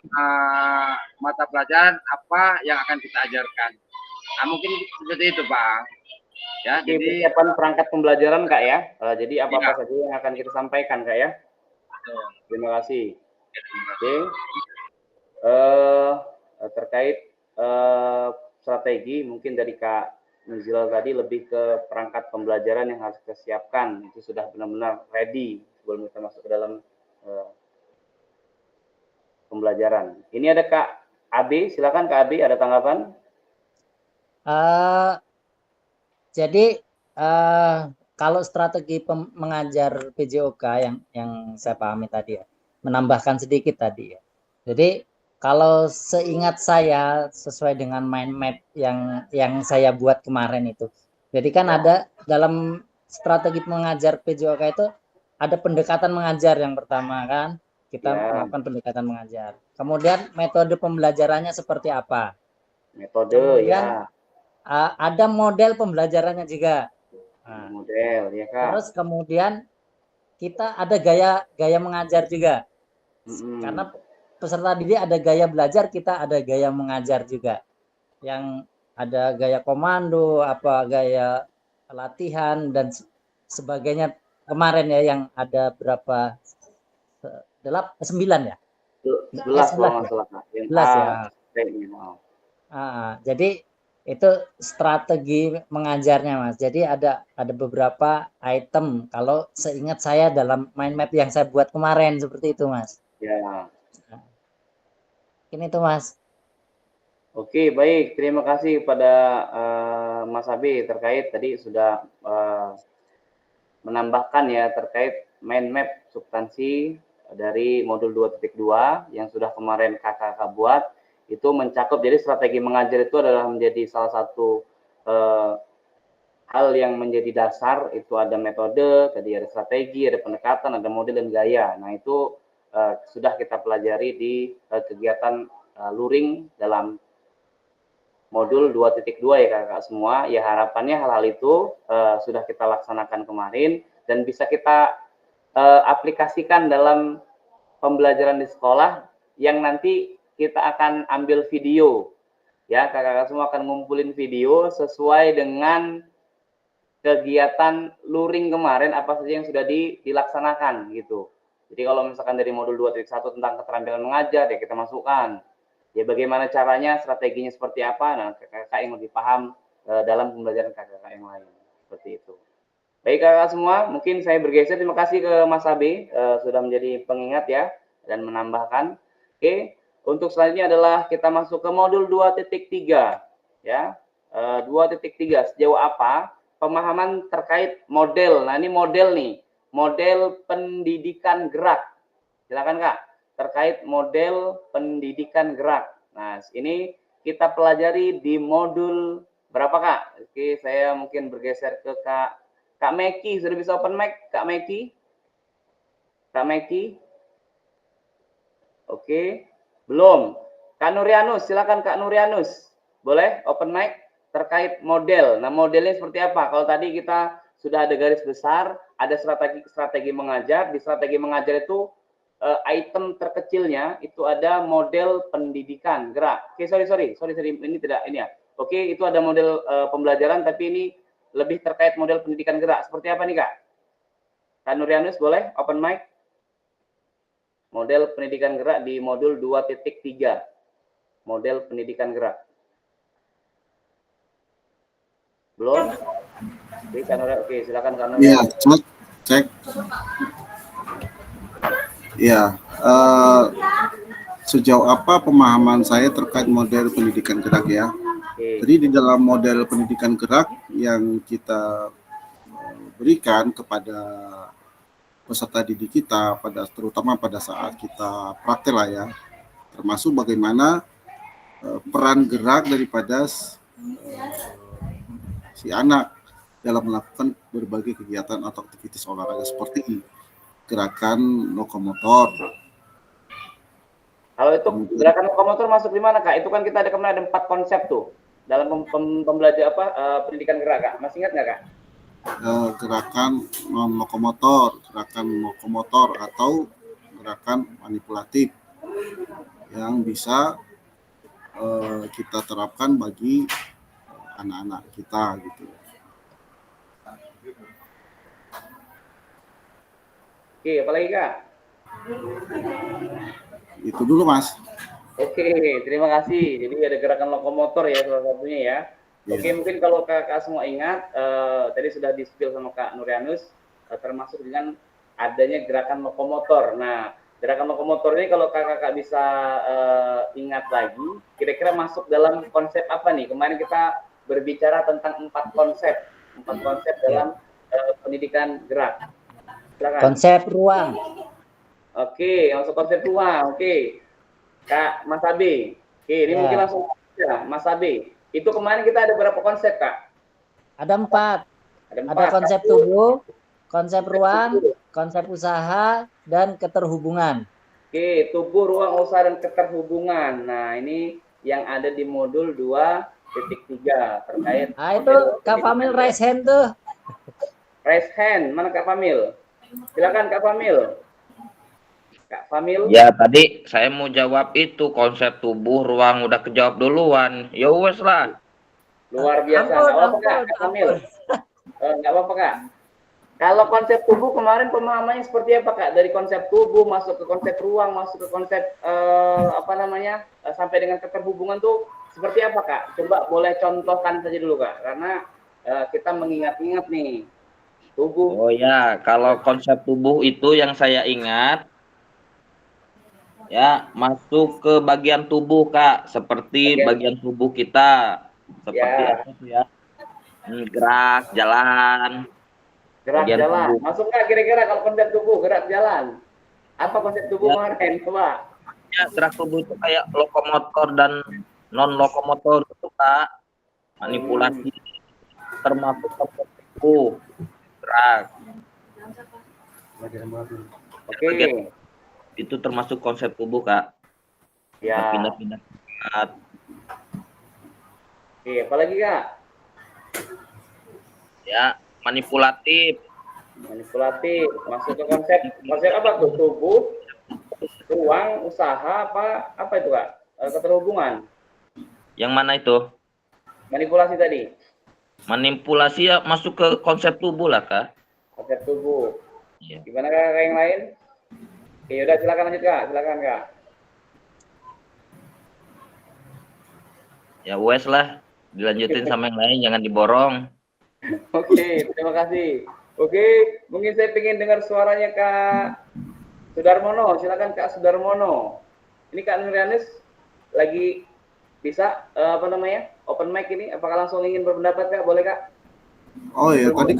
Speaker 5: mata pelajaran apa yang akan kita ajarkan. Nah, mungkin seperti itu, Pak. Ya,
Speaker 1: jadi persiapan perangkat pembelajaran, Kak ya. Jadi apa-apa saja yang akan kita sampaikan, Kak ya. Terima kasih. Oke. Terkait strategi mungkin dari Kak Nuzilal tadi lebih ke perangkat pembelajaran yang harus kita siapkan. Itu sudah benar-benar ready sebelum kita masuk ke dalam pembelajaran. Ini ada Kak Abi, silakan Kak Abi, ada tanggapan?
Speaker 3: Jadi kalau strategi mengajar PJOK yang saya pahami tadi ya, menambahkan sedikit tadi ya. Jadi kalau seingat saya sesuai dengan mind map yang saya buat kemarin itu. Jadi kan ada dalam strategi mengajar PJOK itu ada pendekatan mengajar yang pertama kan. Kita melakukan pendekatan mengajar. Kemudian metode pembelajarannya seperti apa?
Speaker 1: Metode
Speaker 3: kemudian, ada model pembelajarannya juga.
Speaker 1: Nah, model ya Kak.
Speaker 3: Terus kemudian kita ada gaya mengajar juga. Karena peserta didik ada gaya belajar, kita ada gaya mengajar juga. Yang ada gaya komando, gaya latihan dan sebagainya. Kemarin ya yang ada berapa? 9 ya?
Speaker 1: 11 ya.
Speaker 3: 11 ya. Jadi Itu strategi mengajarnya, Mas. Jadi ada beberapa item kalau seingat saya dalam mind map yang saya buat kemarin seperti itu, Mas.
Speaker 1: Ya.
Speaker 3: Ini tuh, Mas.
Speaker 1: Oke, baik. Terima kasih kepada Mas Abi terkait tadi sudah menambahkan ya terkait mind map substansi dari modul 2.2 yang sudah kemarin kakak buat. Itu mencakup, jadi strategi mengajar itu adalah menjadi salah satu hal yang menjadi dasar. Itu ada metode, tadi ada strategi, ada pendekatan, ada model dan gaya. Nah itu sudah kita pelajari di kegiatan luring dalam modul 2.2 ya kakak semua. Ya harapannya hal-hal itu sudah kita laksanakan kemarin dan bisa kita aplikasikan dalam pembelajaran di sekolah yang nanti kita akan ambil video ya, kakak semua akan ngumpulin video sesuai dengan kegiatan luring kemarin apa saja yang sudah dilaksanakan gitu. Jadi kalau misalkan dari modul 2.1 tentang keterampilan mengajar ya kita masukkan ya bagaimana caranya, strateginya seperti apa. Nah kakak yang lebih paham dalam pembelajaran kakak yang lain seperti itu. Baik kakak semua, mungkin saya bergeser. Terima kasih ke Mas Abi sudah menjadi pengingat ya dan menambahkan. Oke. Untuk selanjutnya adalah kita masuk ke modul 2.3 ya. 2.3 sejauh apa pemahaman terkait model. Nah, ini model nih. Model pendidikan gerak. Silakan Kak, terkait model pendidikan gerak. Nah, ini kita pelajari di modul berapa Kak? Oke, saya mungkin bergeser ke Kak Meki. Sudah bisa open mic Kak Meki? Kak Meki? Oke. Belum. Kak Nurianus, silakan Kak Nurianus. Boleh open mic terkait model. Nah, modelnya seperti apa? Kalau tadi kita sudah ada garis besar, ada strategi mengajar. Di strategi mengajar itu item terkecilnya itu ada model pendidikan gerak. Oke, sorry, ini tidak ini ya. Oke, itu ada model pembelajaran, tapi ini lebih terkait model pendidikan gerak. Seperti apa nih Kak? Kak Nurianus boleh open mic? Model pendidikan gerak di modul 2.3. Model pendidikan gerak. Belum? Oke, silakan Kak Nurianus.
Speaker 7: Ya, cek. Ya, sejauh apa pemahaman saya terkait model pendidikan gerak ya? Jadi di dalam model pendidikan gerak yang kita berikan kepada peserta didik kita terutama pada saat kita praktek lah ya, termasuk bagaimana peran gerak daripada si anak dalam melakukan berbagai kegiatan atau aktivitas olahraga seperti gerakan lokomotor.
Speaker 1: Kalau itu gerakan lokomotor masuk di mana Kak? Itu kan kita ada kemarin ada 4 konsep tuh dalam pembelajaran pendidikan gerak Kak. Masih ingat nggak Kak?
Speaker 7: Gerakan lokomotor atau gerakan manipulatif yang bisa kita terapkan bagi anak-anak kita gitu.
Speaker 1: Oke, apalagi Kak?
Speaker 7: Itu dulu Mas.
Speaker 1: Oke, terima kasih. Jadi ada gerakan lokomotor ya salah satunya ya. Oke, mungkin kalau kakak semua ingat, tadi sudah di-spill sama Kak Nurianus, termasuk dengan adanya gerakan lokomotor. Nah, gerakan lokomotor ini kalau kakak bisa ingat lagi, kira-kira masuk dalam konsep apa nih? Kemarin kita berbicara tentang 4 konsep dalam pendidikan gerak. Silakan.
Speaker 3: Konsep ruang.
Speaker 1: Oke, masuk konsep ruang. Oke, Kak Mas Abi. Oke, ini mungkin langsung ya, Mas Abi. Itu kemarin kita ada berapa konsep, Kak?
Speaker 3: Ada 4. Ada konsep tubuh, konsep ruang, konsep usaha, dan keterhubungan.
Speaker 1: Oke, tubuh, ruang, usaha, dan keterhubungan. Nah, ini yang ada di modul 2.3 terkait.
Speaker 3: Nah, itu Kak Famil raise hand tuh.
Speaker 1: Raise hand, mana Kak Famil? Silakan Kak Famil. Kak Famil.
Speaker 6: Ya, tadi saya mau jawab itu konsep tubuh ruang udah kejawab duluan. Ya wes lah.
Speaker 1: Luar biasa. Nggak apa-apa Kak Famil. Nggak apa-apa Kak. Kalau konsep tubuh kemarin pemahamannya seperti apa Kak? Dari konsep tubuh masuk ke konsep ruang, masuk ke konsep sampai dengan keterhubungan tuh seperti apa Kak? Coba boleh contohkan saja dulu Kak, karena kita mengingat-ingat nih tubuh.
Speaker 6: Oh ya, kalau konsep tubuh itu yang saya ingat ya masuk ke bagian tubuh Kak, seperti bagian tubuh kita, seperti apa tuh ya? Gerak, jalan.
Speaker 1: Gerak
Speaker 6: Bagian
Speaker 1: jalan.
Speaker 6: tubuh.
Speaker 1: Masuk nggak kira-kira kalau konsep tubuh gerak jalan? Apa konsep tubuh kemarin? Coba.
Speaker 6: Ya, gerak tubuh itu kayak lokomotor dan non lokomotor itu Kak. Manipulasi termasuk konsep tubuh. Gerak.
Speaker 1: Oke.
Speaker 6: Itu termasuk konsep tubuh Kak.
Speaker 1: Ya.
Speaker 6: Pindah-pindah.
Speaker 1: Oke, apalagi Kak?
Speaker 6: Ya, manipulatif.
Speaker 1: Manipulatif. Masuk ke konsep apa tuh? Tubuh, ruang, usaha, apa itu Kak? Keterhubungan.
Speaker 6: Yang mana itu?
Speaker 1: Manipulasi tadi.
Speaker 6: Manipulasi ya masuk ke konsep tubuh lah Kak.
Speaker 1: Konsep tubuh.
Speaker 6: Ya.
Speaker 1: Gimana Kak yang lain? Oke, udah silakan lanjut Kak. Silakan Kak.
Speaker 6: Ya wes lah, dilanjutin sama yang lain, jangan diborong.
Speaker 1: Oke, terima kasih. Oke, mungkin saya ingin dengar suaranya Kak Sudarmono. Silakan Kak Sudarmono. Ini Kak Nurianis lagi bisa open mic ini. Apakah langsung ingin berpendapat Kak? Boleh Kak?
Speaker 7: Oh ya, tadi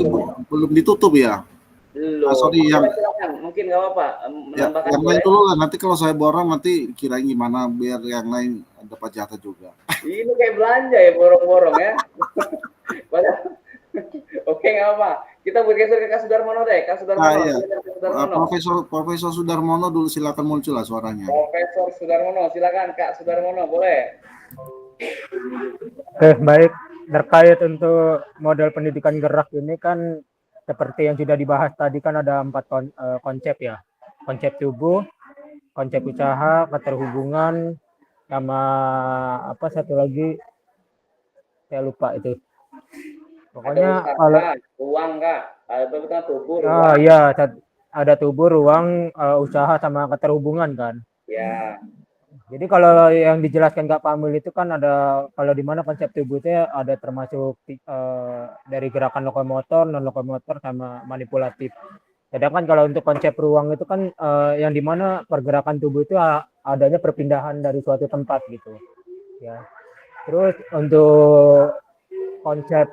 Speaker 7: belum ditutup ya?
Speaker 1: Belum.
Speaker 7: Sorry,
Speaker 1: silakan. Mungkin nggak apa-apa.
Speaker 7: Yang lain dulu lah. Nanti kalau saya borong nanti kirain gimana biar yang lain dapat jatah juga.
Speaker 1: Ini kayak belanja ya, borong-borong ya. Oke, nggak apa. Kita bergeser ke Kak Sudarmono deh. Kak Sudarmono.
Speaker 7: Iya.
Speaker 1: Sudarmono.
Speaker 7: Profesor Sudarmono dulu, silakan muncul lah suaranya.
Speaker 1: Profesor Sudarmono, silakan Kak Sudarmono, boleh.
Speaker 4: Oke, baik. Terkait untuk model pendidikan gerak ini kan seperti yang sudah dibahas tadi kan ada 4 konsep ya. Konsep tubuh, konsep usaha, keterhubungan, sama apa satu lagi saya lupa itu. Pokoknya kalau
Speaker 1: ruang Kak, betul tubuh, ruang.
Speaker 4: ya ada tubuh, ruang, usaha sama keterhubungan kan.
Speaker 1: Ya.
Speaker 4: Jadi kalau yang dijelaskan Kak Pamil itu kan ada, kalau di mana konsep tubuh itu ada termasuk dari gerakan lokomotor, non lokomotor sama manipulatif. Sedangkan kalau untuk konsep ruang itu kan yang di mana pergerakan tubuh itu adanya perpindahan dari suatu tempat gitu. Ya. Terus untuk konsep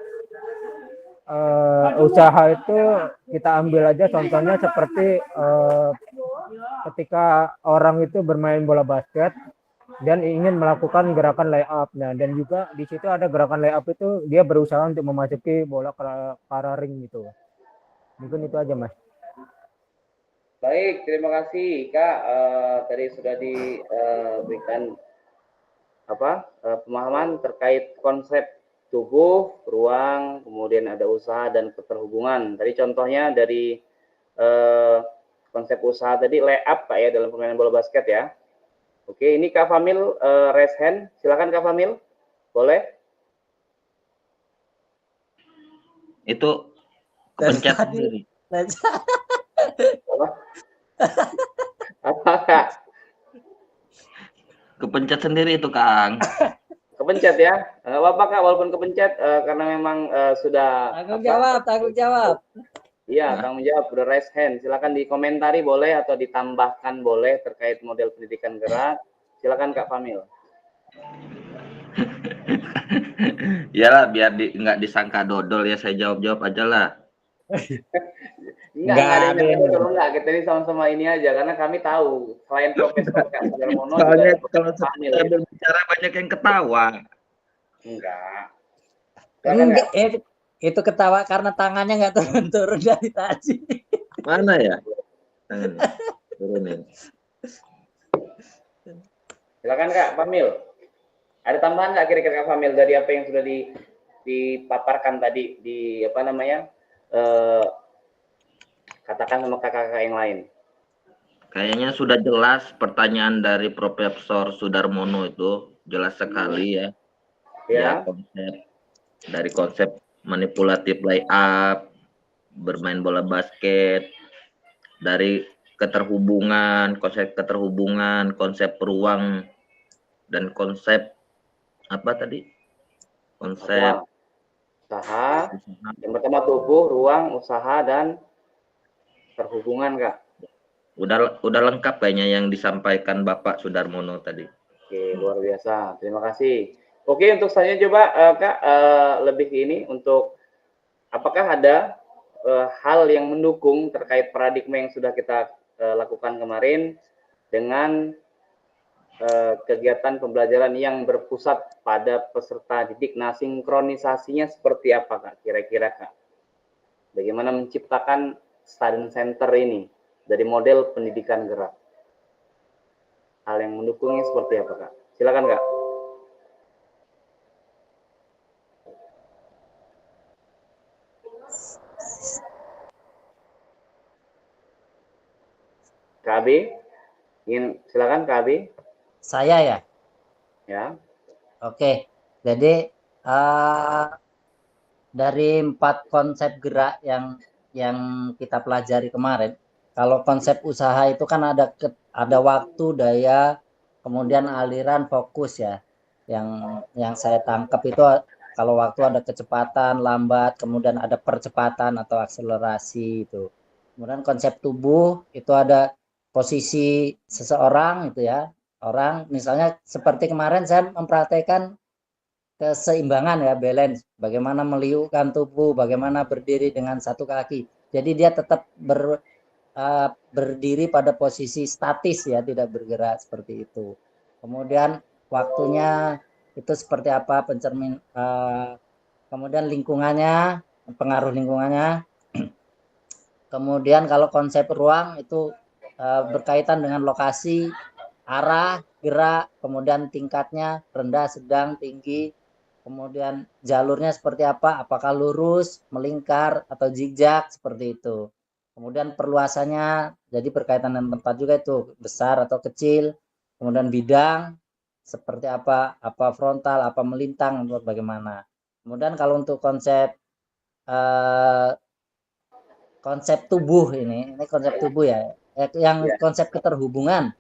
Speaker 4: usaha itu kita ambil aja contohnya seperti ketika orang itu bermain bola basket dan ingin melakukan gerakan layup. Nah, dan juga di situ ada gerakan layup itu dia berusaha untuk memasuki bola ke arah ring gitu. Mungkin itu aja Mas.
Speaker 1: Baik, terima kasih Kak. Tadi sudah diberikan pemahaman terkait konsep tubuh, ruang, kemudian ada usaha dan keterhubungan. Tadi contohnya dari konsep usaha tadi layup Pak ya dalam permainan bola basket ya. Oke, ini Kak Famil raise hand. Silakan Kak Famil. Boleh?
Speaker 6: Itu kepencet sendiri.
Speaker 1: Apa Kak?
Speaker 6: Kepencet sendiri itu Kang.
Speaker 1: Kepencet ya, nggak apa-apa Kak, walaupun kepencet karena memang sudah.
Speaker 3: Tanggung jawab.
Speaker 1: Iya, tanggung jawab, udah raise hand. Silakan dikomentari boleh atau ditambahkan boleh terkait model pendidikan gerak. Silakan Kak Famil.
Speaker 6: Iyalah biar nggak disangka dodol ya, saya jawab aja lah.
Speaker 1: Enggak ada yang dodol, enggak. Kita ini sama-sama ini aja karena kami tahu selain Profesor Kak Sudarmono
Speaker 6: soalnya kalau saya berbicara banyak yang ketawa.
Speaker 1: Enggak.
Speaker 3: Itu ketawa karena tangannya nggak turun dari tadi.
Speaker 6: Mana ya? Turunin.
Speaker 1: Silakan Kak Famil. Ada tambahan nggak kira-kira Kak Famil dari apa yang sudah dipaparkan tadi di katakan sama kakak-kakak yang lain?
Speaker 6: Kayaknya sudah jelas pertanyaan dari Profesor Sudarmono itu jelas sekali ya. Ya, konsep dari konsep manipulatif layup, bermain bola basket, dari konsep keterhubungan, konsep ruang, dan konsep apa tadi? Konsep
Speaker 1: usaha. Yang pertama tubuh, ruang, usaha, dan terhubungan, Kak.
Speaker 6: udah lengkap kayaknya yang disampaikan Bapak Sudarmono tadi.
Speaker 1: Oke, luar biasa. Terima kasih. Oke, untuk selanjutnya coba Kak lebih ini untuk apakah ada hal yang mendukung terkait paradigma yang sudah kita lakukan kemarin dengan kegiatan pembelajaran yang berpusat pada peserta didik. Nah, sinkronisasinya seperti apa, Kak? Kira-kira, Kak? Bagaimana menciptakan student center ini dari model pendidikan gerak? Hal yang mendukungnya seperti apa, Kak? Silakan, Kak. KB, silakan KB.
Speaker 3: Saya ya.
Speaker 1: Ya.
Speaker 3: Oke. Jadi dari 4 konsep gerak yang kita pelajari kemarin, kalau konsep usaha itu kan ada waktu, daya, kemudian aliran, fokus ya. Yang saya tangkap itu kalau waktu ada kecepatan, lambat, kemudian ada percepatan atau akselerasi itu. Kemudian konsep tubuh itu ada posisi seseorang itu ya. Orang misalnya seperti kemarin saya mempraktekkan keseimbangan ya, balance, bagaimana meliukkan tubuh, bagaimana berdiri dengan satu kaki. Jadi dia tetap berdiri pada posisi statis ya, tidak bergerak seperti itu. Kemudian waktunya itu seperti apa, kemudian lingkungannya, pengaruh lingkungannya. Kemudian kalau konsep ruang itu berkaitan dengan lokasi, arah, gerak, kemudian tingkatnya, rendah, sedang, tinggi, kemudian jalurnya seperti apa, apakah lurus, melingkar, atau zigzag, seperti itu. Kemudian perluasannya, jadi berkaitan dengan tempat juga itu, besar atau kecil, kemudian bidang, seperti apa frontal, apa melintang, bagaimana. Kemudian kalau untuk konsep tubuh ini konsep tubuh ya, yang konsep keterhubungan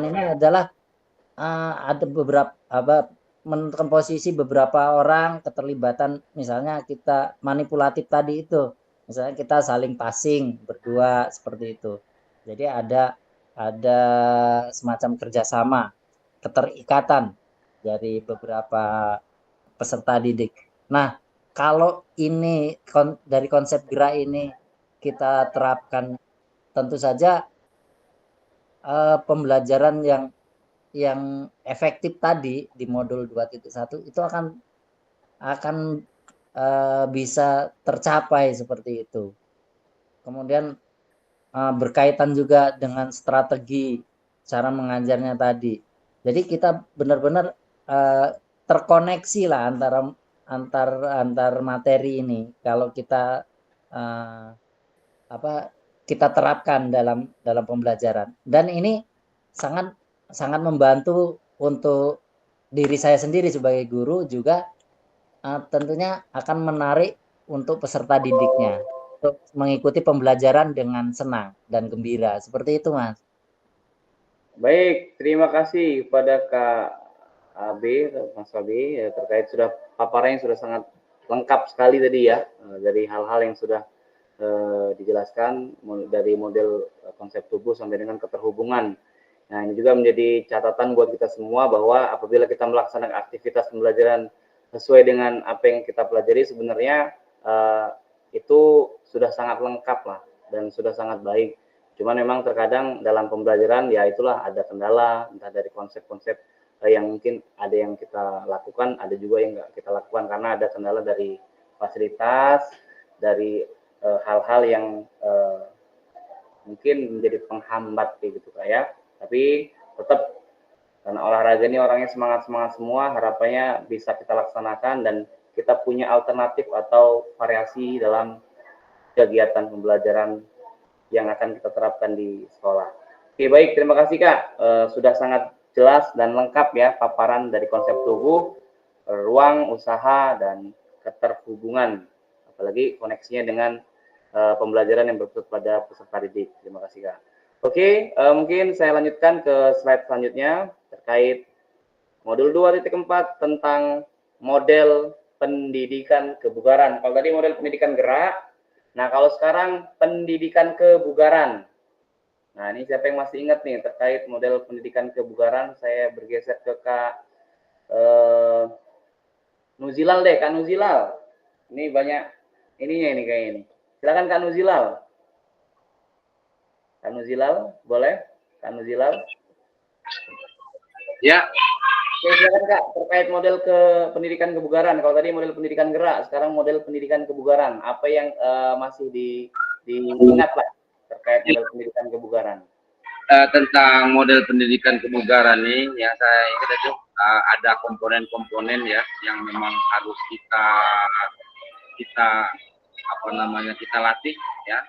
Speaker 3: ini adalah ada beberapa menentukan posisi beberapa orang, keterlibatan, misalnya kita manipulatif tadi itu, misalnya kita saling passing berdua seperti itu. Jadi ada semacam kerjasama, keterikatan dari beberapa peserta didik. Nah, kalau ini dari konsep gerak ini kita terapkan, tentu saja pembelajaran yang efektif tadi di modul 2.1 itu akan bisa tercapai seperti itu. Kemudian berkaitan juga dengan strategi cara mengajarnya tadi. Jadi kita benar-benar terkoneksi lah antar materi ini kalau kita kita terapkan dalam pembelajaran. Dan ini sangat membantu untuk diri saya sendiri sebagai guru, juga tentunya akan menarik untuk peserta didiknya untuk mengikuti pembelajaran dengan senang dan gembira. Seperti itu, Mas.
Speaker 1: Baik, terima kasih kepada Kak AB, Mas AB, ya, terkait sudah paparan yang sudah sangat lengkap sekali tadi ya, dari hal-hal yang sudah dijelaskan dari model konsep tubuh sampai dengan keterhubungan. Nah, ini juga menjadi catatan buat kita semua bahwa apabila kita melaksanakan aktivitas pembelajaran sesuai dengan apa yang kita pelajari, sebenarnya itu sudah sangat lengkap lah dan sudah sangat baik. Cuman memang terkadang dalam pembelajaran ya itulah ada kendala, entah dari konsep-konsep yang mungkin ada yang kita lakukan, ada juga yang nggak kita lakukan karena ada kendala dari fasilitas, dari hal-hal yang mungkin menjadi penghambat gitu Kak ya. Tapi tetap karena olahraga ini orangnya semangat-semangat semua, harapannya bisa kita laksanakan dan kita punya alternatif atau variasi dalam kegiatan pembelajaran yang akan kita terapkan di sekolah. Oke, baik, terima kasih Kak. Sudah sangat jelas dan lengkap ya paparan dari konsep tubuh, ruang, usaha, dan keterhubungan. Apalagi koneksinya dengan pembelajaran yang berpusat pada peserta didik. Terima kasih Kak. Oke, mungkin saya lanjutkan ke slide selanjutnya terkait modul 2.4 tentang model pendidikan kebugaran. Kalau tadi model pendidikan gerak, nah kalau sekarang pendidikan kebugaran. Nah ini siapa yang masih ingat nih terkait model pendidikan kebugaran? Saya bergeser ke Kak Nuzilal deh, Kak Nuzilal. Ini banyak ininya ini kayak ini. Silakan Kak Nuzilal. Kak Nuzilal, boleh? Kak Nuzilal.
Speaker 5: Ya,
Speaker 1: Oke, silakan Kak, terkait model ke pendidikan kebugaran. Kalau tadi model pendidikan gerak, sekarang model pendidikan kebugaran. Apa yang masih diingat Pak terkait model pendidikan kebugaran?
Speaker 5: tentang model pendidikan kebugaran ini, yang saya ingat itu ada komponen-komponen ya yang memang harus kita apa namanya kita latih ya.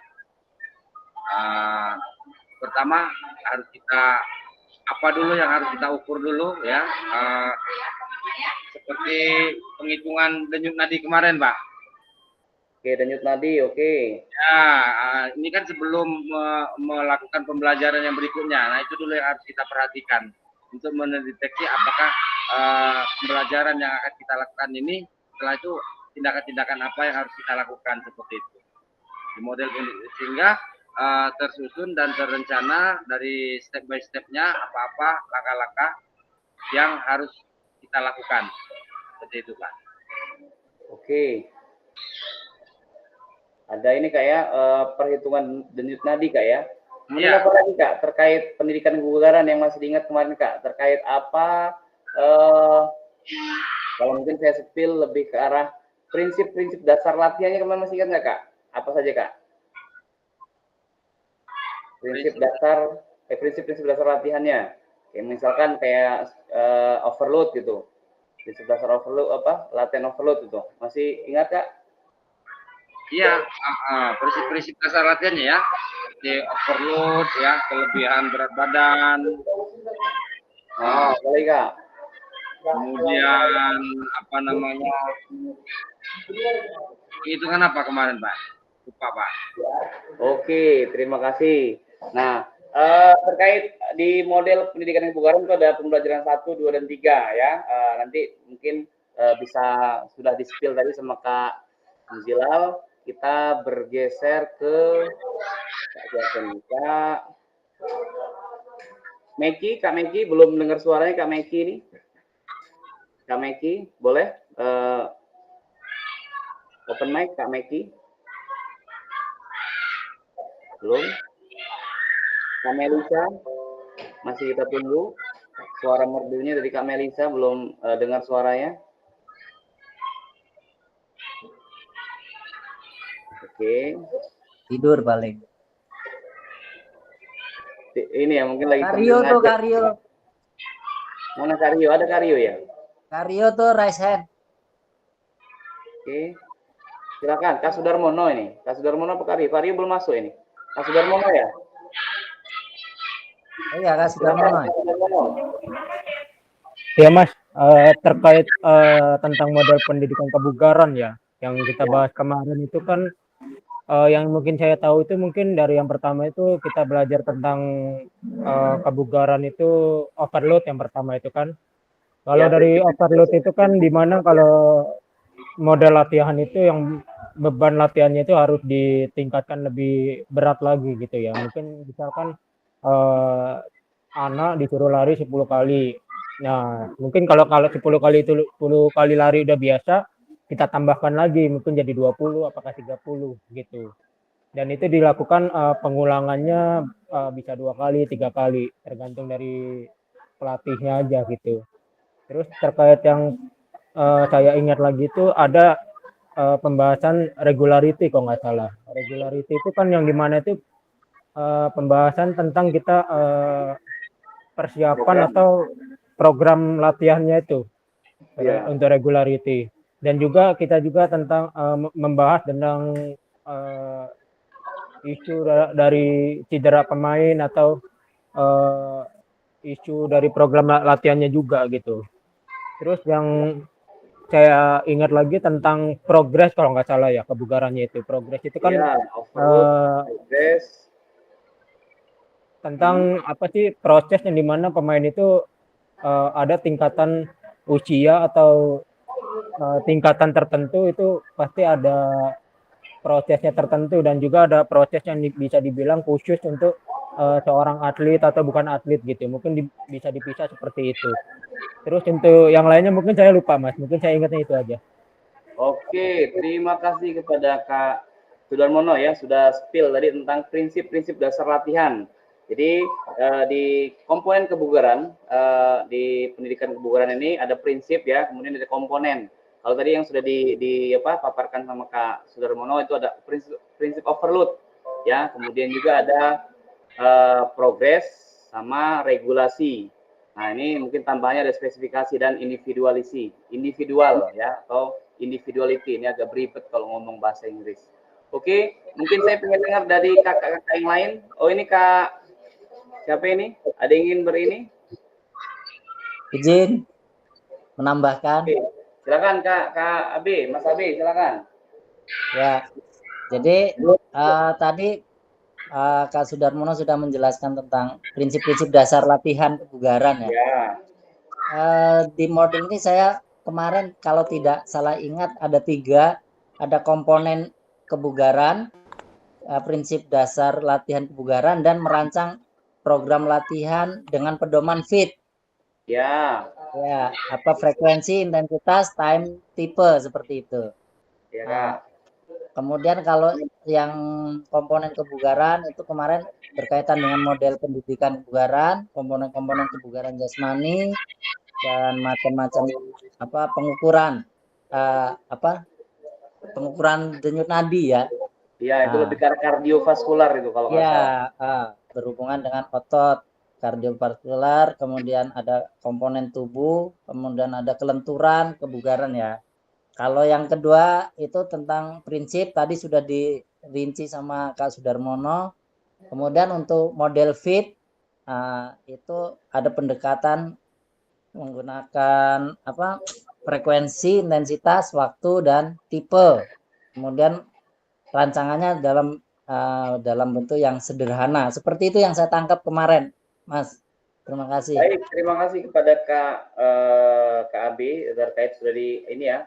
Speaker 5: Pertama harus kita apa dulu yang harus kita ukur dulu ya, seperti penghitungan denyut nadi kemarin Pak.
Speaker 1: Oke, denyut nadi, oke.
Speaker 5: Ya, ini kan sebelum melakukan pembelajaran yang berikutnya. Nah, itu dulu yang harus kita perhatikan untuk mendeteksi apakah pembelajaran yang akan kita lakukan ini setelah itu tindakan-tindakan apa yang harus kita lakukan seperti itu. Di model sehingga tersusun dan terencana dari step by step-nya apa-apa langkah-langkah yang harus kita lakukan. Seperti itu, Pak.
Speaker 1: Oke. Ada ini kayak perhitungan denyut nadi Kak ya. Kemudian apa lagi Kak terkait pendidikan kebugaran yang masih diingat kemarin Kak? Terkait apa? Kalau mungkin saya sepil lebih ke arah prinsip-prinsip dasar latihannya kemarin masih ingat nggak Kak? Apa saja Kak? Prinsip-prinsip dasar latihannya. Kayak misalkan kayak overload gitu. Prinsip dasar overload apa? Latihan overload itu. Masih ingat Kak?
Speaker 5: Iya, prinsip-prinsip dasar latihannya ya, seperti overload ya, kelebihan berat badan.
Speaker 1: Boleh Kak.
Speaker 5: Kemudian apa namanya? Hitungan apa kemarin Pak? Lupa Pak.
Speaker 1: Oke, terima kasih. Nah, terkait di model pendidikan kebugaran itu ada pembelajaran 1, 2, dan 3 ya. Nanti mungkin bisa sudah di-spill tadi sama Kak Nuzilal. Kita bergeser ke Kak Meki. Kak Meki belum dengar suaranya Kak Meki ini. Kak Meki, boleh open mic Kak Meki? Belum. Kak Melisa, masih kita tunggu. Suara merdunya dari Kak Melisa, belum dengar suaranya. Oke.
Speaker 3: Tidur paling.
Speaker 1: Ini ya mungkin lagi
Speaker 3: Karyo tuh Karyo.
Speaker 1: Mana Karyo? Ada Karyo ya?
Speaker 3: Karyo tuh raise hand.
Speaker 1: Oke. Silakan Kak Sudarmono ini. Kak Sudarmono apa Karyo? Karyo belum masuk ini. Kak Sudarmono ya?
Speaker 3: Iya Kak Sudarmono.
Speaker 4: Ya Mas, terkait tentang model pendidikan kebugaran ya, yang kita bahas kemarin itu kan yang mungkin saya tahu itu mungkin dari yang pertama itu kita belajar tentang kebugaran itu overload yang pertama itu kan. Kalau dari overload itu kan dimana kalau model latihan itu yang beban latihannya itu harus ditingkatkan lebih berat lagi gitu ya. Mungkin misalkan anak disuruh lari 10 kali. Nah, mungkin kalau 10 kali itu 10 kali lari udah biasa, kita tambahkan lagi mungkin jadi 20 apakah 30 gitu. Dan itu dilakukan pengulangannya bisa 2 kali, 3 kali tergantung dari pelatihnya aja gitu. Terus terkait yang saya ingat lagi itu ada pembahasan regularity kalau nggak salah. Regularity itu kan yang dimana itu pembahasan tentang kita persiapan atau program latihannya itu untuk regularity. Dan juga kita juga tentang membahas tentang isu dari cedera pemain atau isu dari program latihannya juga gitu. Terus yang saya ingat lagi tentang progres kalau nggak salah ya, kebugarannya itu. Progres itu kan
Speaker 1: Ya, overload,
Speaker 4: eh,
Speaker 1: progress.
Speaker 4: tentang apa sih proses yang dimana pemain itu ada tingkatan usia atau tingkatan tertentu, itu pasti ada prosesnya tertentu, dan juga ada proses yang bisa dibilang khusus untuk seorang atlet atau bukan atlet gitu. Mungkin bisa dipisah seperti itu. Terus untuk yang lainnya mungkin saya lupa Mas, mungkin saya ingatnya itu aja.
Speaker 1: Oke, terima kasih kepada Kak Sudarmono ya, sudah spill tadi tentang prinsip-prinsip dasar latihan. Jadi di komponen kebugaran, di pendidikan kebugaran ini ada prinsip ya, kemudian ada komponen. Kalau tadi yang sudah paparkan sama Kak Sudarmono itu ada prinsip overload ya, kemudian juga ada progres sama regulasi. Nah, ini mungkin tambahnya ada spesifikasi dan individual ya, atau individuality. Ini agak beribet kalau ngomong bahasa Inggris. Oke, mungkin saya pengen dengar dari kakak-kakak yang lain. Oh, ini Kak, siapa ini? Ada yang ingin berini?
Speaker 3: Izin menambahkan.
Speaker 1: Oke, silakan Kak Abi, Mas Abi, silakan.
Speaker 3: Ya, jadi tadi Kak Sudarmono sudah menjelaskan tentang prinsip-prinsip dasar latihan kebugaran ya. Di modul ini saya kemarin kalau tidak salah ingat ada 3, ada komponen kebugaran, prinsip dasar latihan kebugaran, dan merancang program latihan dengan pedoman FIT.
Speaker 1: Ya.
Speaker 3: Ya, apa frekuensi, intensitas, time, tipe seperti itu.
Speaker 1: Ya, Kak.
Speaker 3: Kemudian kalau yang komponen kebugaran itu kemarin berkaitan dengan model pendidikan kebugaran, komponen-komponen kebugaran jasmani, dan macam-macam pengukuran pengukuran denyut nadi ya.
Speaker 1: Iya, itu lebih ke kardiovaskular itu kalau nggak salah.
Speaker 3: Ya, berhubungan dengan otot, kardiovaskular, kemudian ada komponen tubuh, kemudian ada kelenturan, kebugaran ya. Kalau yang kedua itu tentang prinsip tadi sudah dirinci sama Kak Sudarmono. Kemudian untuk model FIT itu ada pendekatan menggunakan frekuensi, intensitas, waktu, dan tipe. Kemudian rancangannya dalam bentuk yang sederhana. Seperti itu yang saya tangkap kemarin, Mas. Terima kasih.
Speaker 1: Baik, terima kasih kepada Kak Abi terkait sudah di ini ya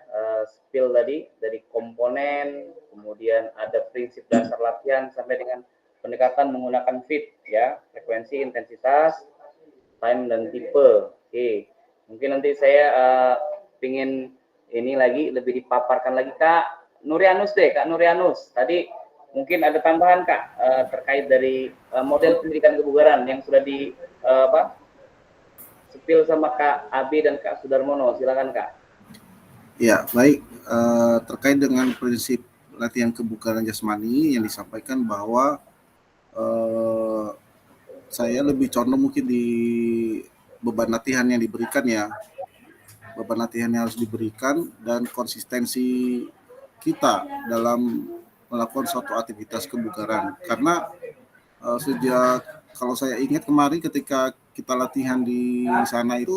Speaker 1: spill tadi dari komponen, kemudian ada prinsip dasar latihan sampai dengan pendekatan menggunakan FIT ya, frekuensi, intensitas, time, dan tipe. Oke, mungkin nanti saya pingin ini lagi lebih dipaparkan lagi Kak Nurianus deh, Kak Nurianus. Tadi mungkin ada tambahan Kak terkait dari model pendidikan kebugaran yang sudah di spill sama Kak Abi dan Kak Sudarmono. Silakan Kak.
Speaker 7: Ya, baik. Terkait dengan prinsip latihan kebugaran jasmani yang disampaikan bahwa saya lebih condong mungkin di beban latihan yang diberikan ya. Beban latihan yang harus diberikan dan konsistensi kita dalam melakukan suatu aktivitas kebugaran. Karena sejak kalau saya ingat kemarin ketika kita latihan di sana itu,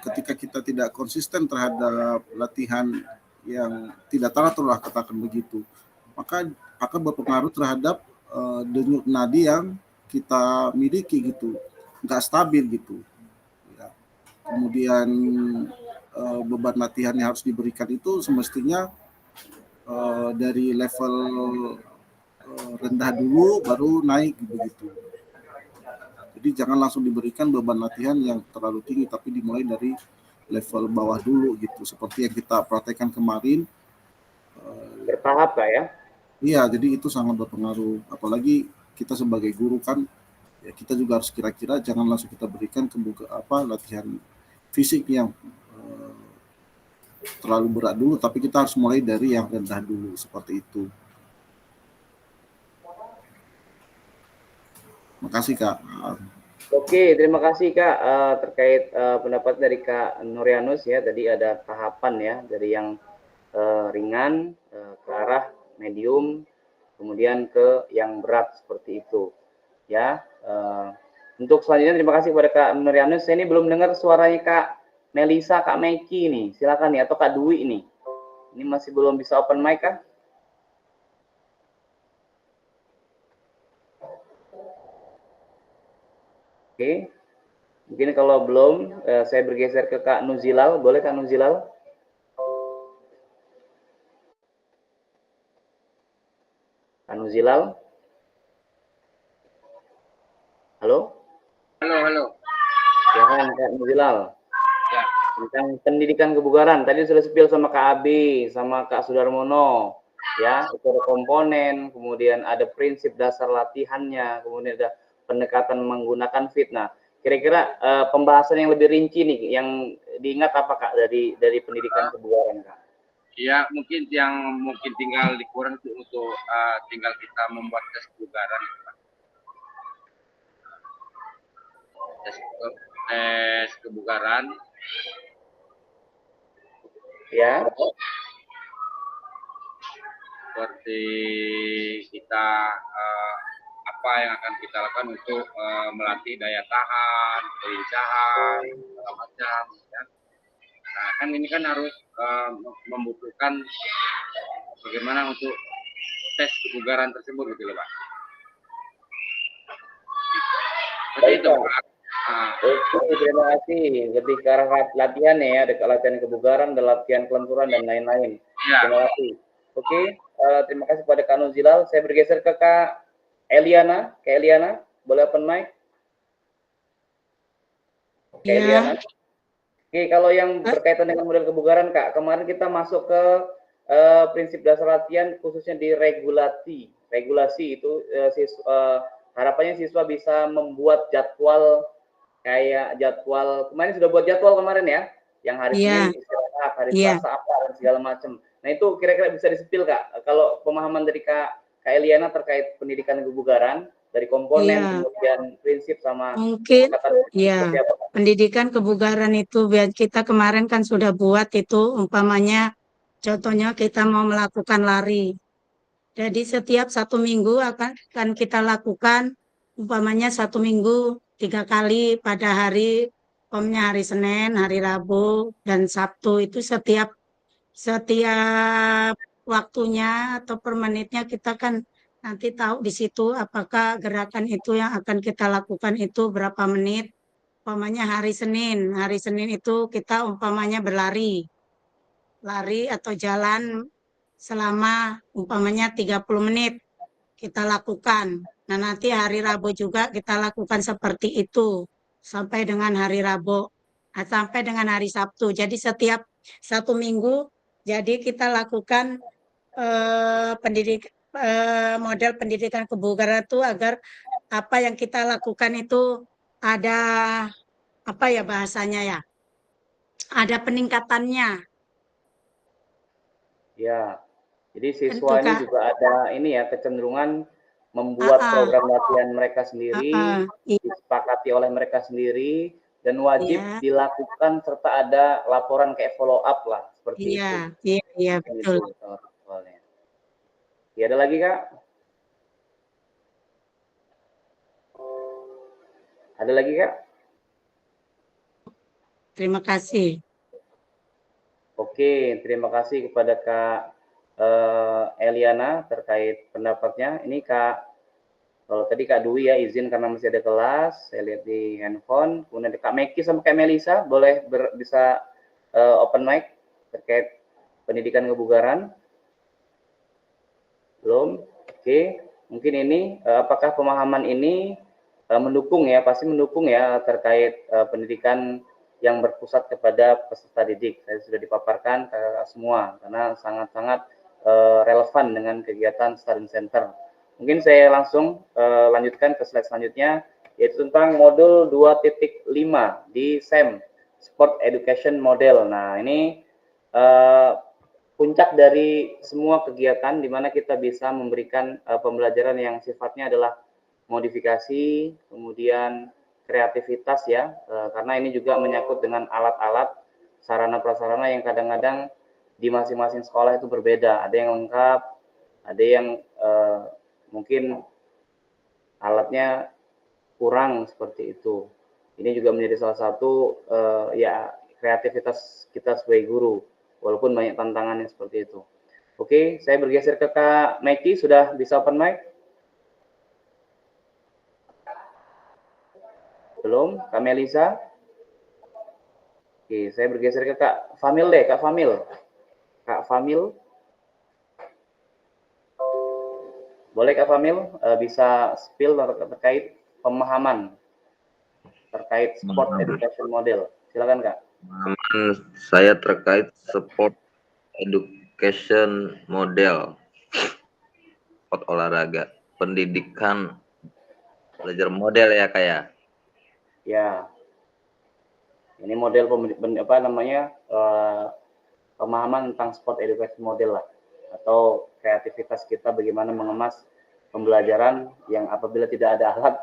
Speaker 7: ketika kita tidak konsisten terhadap latihan yang tidak teratur lah katakan begitu, maka akan berpengaruh terhadap denyut nadi yang kita miliki gitu, nggak stabil gitu. Ya. Kemudian beban latihan yang harus diberikan itu semestinya dari level rendah dulu baru naik begitu. Jadi jangan langsung diberikan beban latihan yang terlalu tinggi, tapi dimulai dari level bawah dulu gitu. Seperti yang kita praktekkan kemarin.
Speaker 1: Bertahap Kak ya?
Speaker 7: Iya, jadi itu sangat berpengaruh. Apalagi kita sebagai guru kan, ya kita juga harus kira-kira jangan langsung kita berikan latihan fisik yang terlalu berat dulu, tapi kita harus mulai dari yang rendah dulu seperti itu. Makasih Kak.
Speaker 1: Oke, terima kasih Kak terkait pendapat dari Kak Nurianus ya. Tadi ada tahapan ya dari yang ringan ke arah medium, kemudian ke yang berat seperti itu ya. Untuk selanjutnya terima kasih kepada Kak Nurianus. Saya ini belum dengar suaranya Kak Melisa, Kak Meki nih, silakan nih, atau Kak Dwi nih. Ini masih belum bisa open mic kah? Oke, mungkin kalau belum, saya bergeser ke Kak Nuzilal. Boleh Kak Nuzilal? Kak Nuzilal? Halo?
Speaker 5: Halo.
Speaker 1: Silakan Kak Nuzilal.
Speaker 5: Ya.
Speaker 1: Tentang pendidikan kebugaran. Tadi sudah spill sama Kak Abi, sama Kak Sudarmono. Ya, itu ada komponen, kemudian ada prinsip dasar latihannya, kemudian ada pendekatan menggunakan fitnah. Kira-kira pembahasan yang lebih rinci nih, yang diingat apa Kak dari pendidikan kebugaran Kak?
Speaker 5: Ya, mungkin yang tinggal dikurang untuk tinggal kita membuat tes kebugaran. Tes kebugaran.
Speaker 1: Ya.
Speaker 5: Seperti kita apa yang akan kita lakukan untuk melatih daya tahan, kelincahan, segala macam. Ya. Nah, kan ini kan harus membutuhkan bagaimana untuk tes kebugaran tersebut gitu loh Pak. Seperti itu Pak.
Speaker 1: Oke, terima kasih. Lebih ke arah latihan ya, ada latihan kebugaran, ada latihan kelenturan dan lain-lain. Ya. Terima kasih. Oke, terima kasih kepada Kak Nuzilal. Saya bergeser ke Kak Eliana. Kak Eliana, boleh open mic? Kak Eliana. Oke, kalau yang berkaitan dengan model kebugaran Kak, kemarin kita masuk ke prinsip dasar latihan khususnya di regulasi itu harapannya siswa bisa membuat jadwal kayak jadwal kemarin sudah buat jadwal kemarin ya, yang hari Senin istirahat, hari Selasa apa dan segala macam. Nah itu kira-kira bisa disepil Kak, kalau pemahaman dari Kak Eliana terkait pendidikan kebugaran dari komponen kemudian prinsip sama
Speaker 2: mungkin ya pendidikan kebugaran itu kita kemarin kan sudah buat itu umpamanya contohnya kita mau melakukan lari. Jadi setiap 1 minggu akan kita lakukan umpamanya 1 minggu 3 kali pada hari hari Senin, hari Rabu dan Sabtu itu setiap waktunya atau per menitnya kita kan nanti tahu di situ apakah gerakan itu yang akan kita lakukan itu berapa menit. Umpamanya hari Senin itu kita umpamanya berlari atau jalan selama umpamanya 30 menit kita lakukan. Nah nanti hari Rabu juga kita lakukan seperti itu sampai dengan hari Rabu, sampai dengan hari Sabtu. Jadi setiap 1 minggu jadi kita lakukan model pendidikan kebugaran itu agar apa yang kita lakukan itu ada apa ya bahasanya ya, ada peningkatannya.
Speaker 1: Ya, jadi siswa ini juga ada ini ya kecenderungan membuat program latihan mereka sendiri, disepakati oleh mereka sendiri, dan wajib dilakukan serta ada laporan kayak follow up lah seperti itu.
Speaker 2: Iya betul.
Speaker 1: Ya, ada lagi Kak? Ada lagi Kak?
Speaker 2: Terima kasih.
Speaker 1: Oke, terima kasih kepada Kak Eliana terkait pendapatnya. Ini Kak, kalau tadi Kak Dwi ya izin karena masih ada kelas, saya lihat di handphone. Kemudian Kak Meki sama Kak Melisa boleh bisa open mic terkait pendidikan kebugaran. Belum? Oke, mungkin ini apakah pemahaman ini mendukung ya, pasti mendukung ya terkait pendidikan yang berpusat kepada peserta didik. Saya sudah dipaparkan ke semua karena sangat-sangat relevan dengan kegiatan Study Center. Mungkin saya langsung lanjutkan ke slide selanjutnya, yaitu tentang modul 2.5 di SEM, Sport Education Model. Nah, ini puncak dari semua kegiatan di mana kita bisa memberikan pembelajaran yang sifatnya adalah modifikasi, kemudian kreativitas ya, karena ini juga menyangkut dengan alat-alat, sarana prasarana yang kadang-kadang di masing-masing sekolah itu berbeda. Ada yang lengkap, ada yang mungkin alatnya kurang seperti itu. Ini juga menjadi salah satu ya kreativitas kita sebagai guru, walaupun banyak tantangannya seperti itu. Oke, saya bergeser ke Kak Meki, sudah bisa open mic? Belum? Kak Melisa? Oke, saya bergeser ke Kak Famil deh, Kak Famil. Kak Famil. Boleh Kak Famil bisa spill terkait pemahaman terkait sport education model. Silakan Kak.
Speaker 6: Pemahaman saya terkait sport education model, sport olahraga, pendidikan belajar model ya kayak.
Speaker 1: Ya. Ini model apa namanya pemahaman tentang sport education model lah, atau kreativitas kita bagaimana mengemas pembelajaran yang apabila tidak ada alat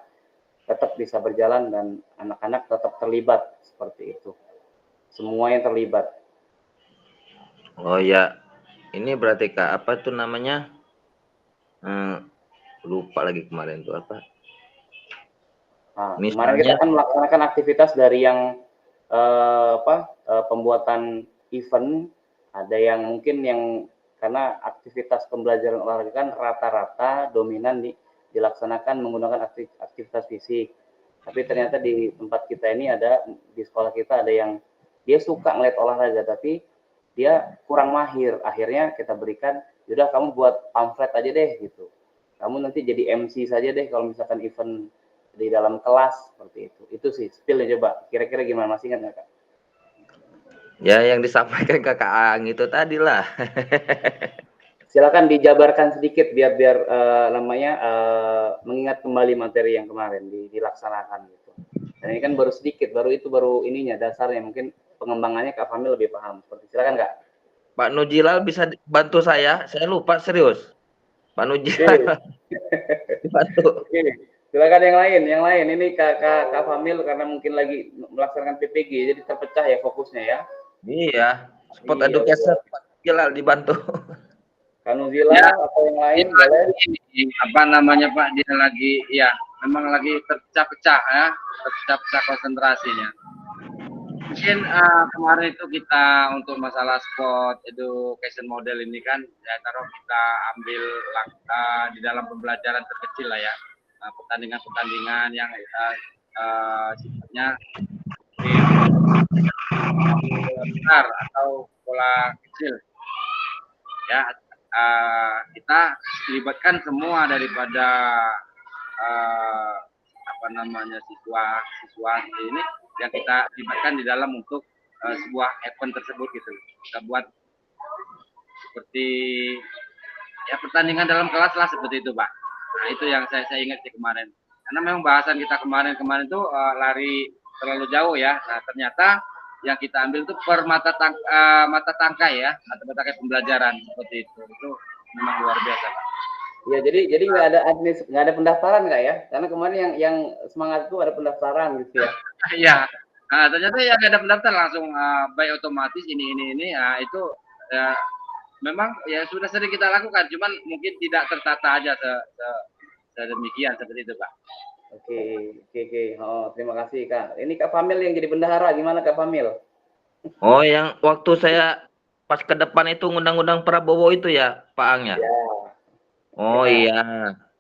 Speaker 1: tetap bisa berjalan dan anak-anak tetap terlibat seperti itu. Semua yang terlibat.
Speaker 6: Oh ya, ini berarti Kak, apa tuh namanya? Lupa lagi kemarin tuh apa?
Speaker 1: Nah,
Speaker 6: Misalnya,
Speaker 1: kemarin kita kan melaksanakan aktivitas dari yang pembuatan event, ada yang mungkin yang karena aktivitas pembelajaran olahraga kan rata-rata dominan dilaksanakan menggunakan aktivitas fisik. Tapi ternyata di tempat kita ini ada, di sekolah kita ada yang dia suka ngeliat olahraga tapi dia kurang mahir. Akhirnya kita berikan, yaudah kamu buat pamflet aja deh gitu. Kamu nanti jadi MC saja deh kalau misalkan event di dalam kelas seperti itu. Itu sih spill ya, coba. Kira-kira gimana, masih ingat nggak Kak?
Speaker 6: ya yang disampaikan Kakak Aang itu tadi lah.
Speaker 1: Silakan dijabarkan sedikit biar namanya mengingat kembali materi yang kemarin dilaksanakan gitu. Dan ini kan baru sedikit, baru ininya dasarnya, mungkin pengembangannya Kak Fahmi lebih paham. Seperti silakan Kak.
Speaker 6: Pak Nujilal bisa bantu saya lupa serius. Pak Nujilal. Dibantu.
Speaker 1: Oke. Silakan yang lain. Ini Kak Famil karena mungkin lagi melaksanakan PPG jadi terpecah ya fokusnya ya.
Speaker 6: Iya, sport education Pak Nujilal dibantu.
Speaker 1: Kak Nuzila ya, atau yang lain
Speaker 5: ya, boleh. Apa namanya Pak, dia lagi ya memang lagi terpecah-pecah ya, terpecah-pecah konsentrasinya. Mungkin kemarin itu kita untuk masalah sport education model ini kan ya taruh kita ambil di dalam pembelajaran terkecil lah ya. Pertandingan-pertandingan yang sifatnya besar atau bola kecil ya, kita libatkan semua daripada apa namanya siswa ini yang kita libatkan di dalam untuk sebuah event tersebut gitu. Kita buat seperti ya pertandingan dalam kelas lah seperti itu Pak. Nah itu yang saya ingat sih kemarin, karena memang bahasan kita kemarin tuh lari terlalu jauh ya. Nah ternyata yang kita ambil itu per mata tangkai ya, atau mata tangkai pembelajaran seperti itu memang luar biasa Pak.
Speaker 1: Ya jadi nggak ada pendaftaran nggak ya? Karena kemarin yang semangat itu ada pendaftaran gitu ya.
Speaker 5: Iya. Nah ternyata yang ada pendaftaran langsung by otomatis ini itu memang ya sudah sering kita lakukan, cuman mungkin tidak tertata aja sedemikian seperti itu Pak.
Speaker 1: Oke. Oh, terima kasih Kak. Ini Kak Famil yang jadi bendahara, gimana Kak Famil?
Speaker 6: Oh, yang waktu saya pas ke depan itu ngundang-undang Prabowo itu ya, Pak Ang ya?
Speaker 1: Ya.
Speaker 6: Oh iya,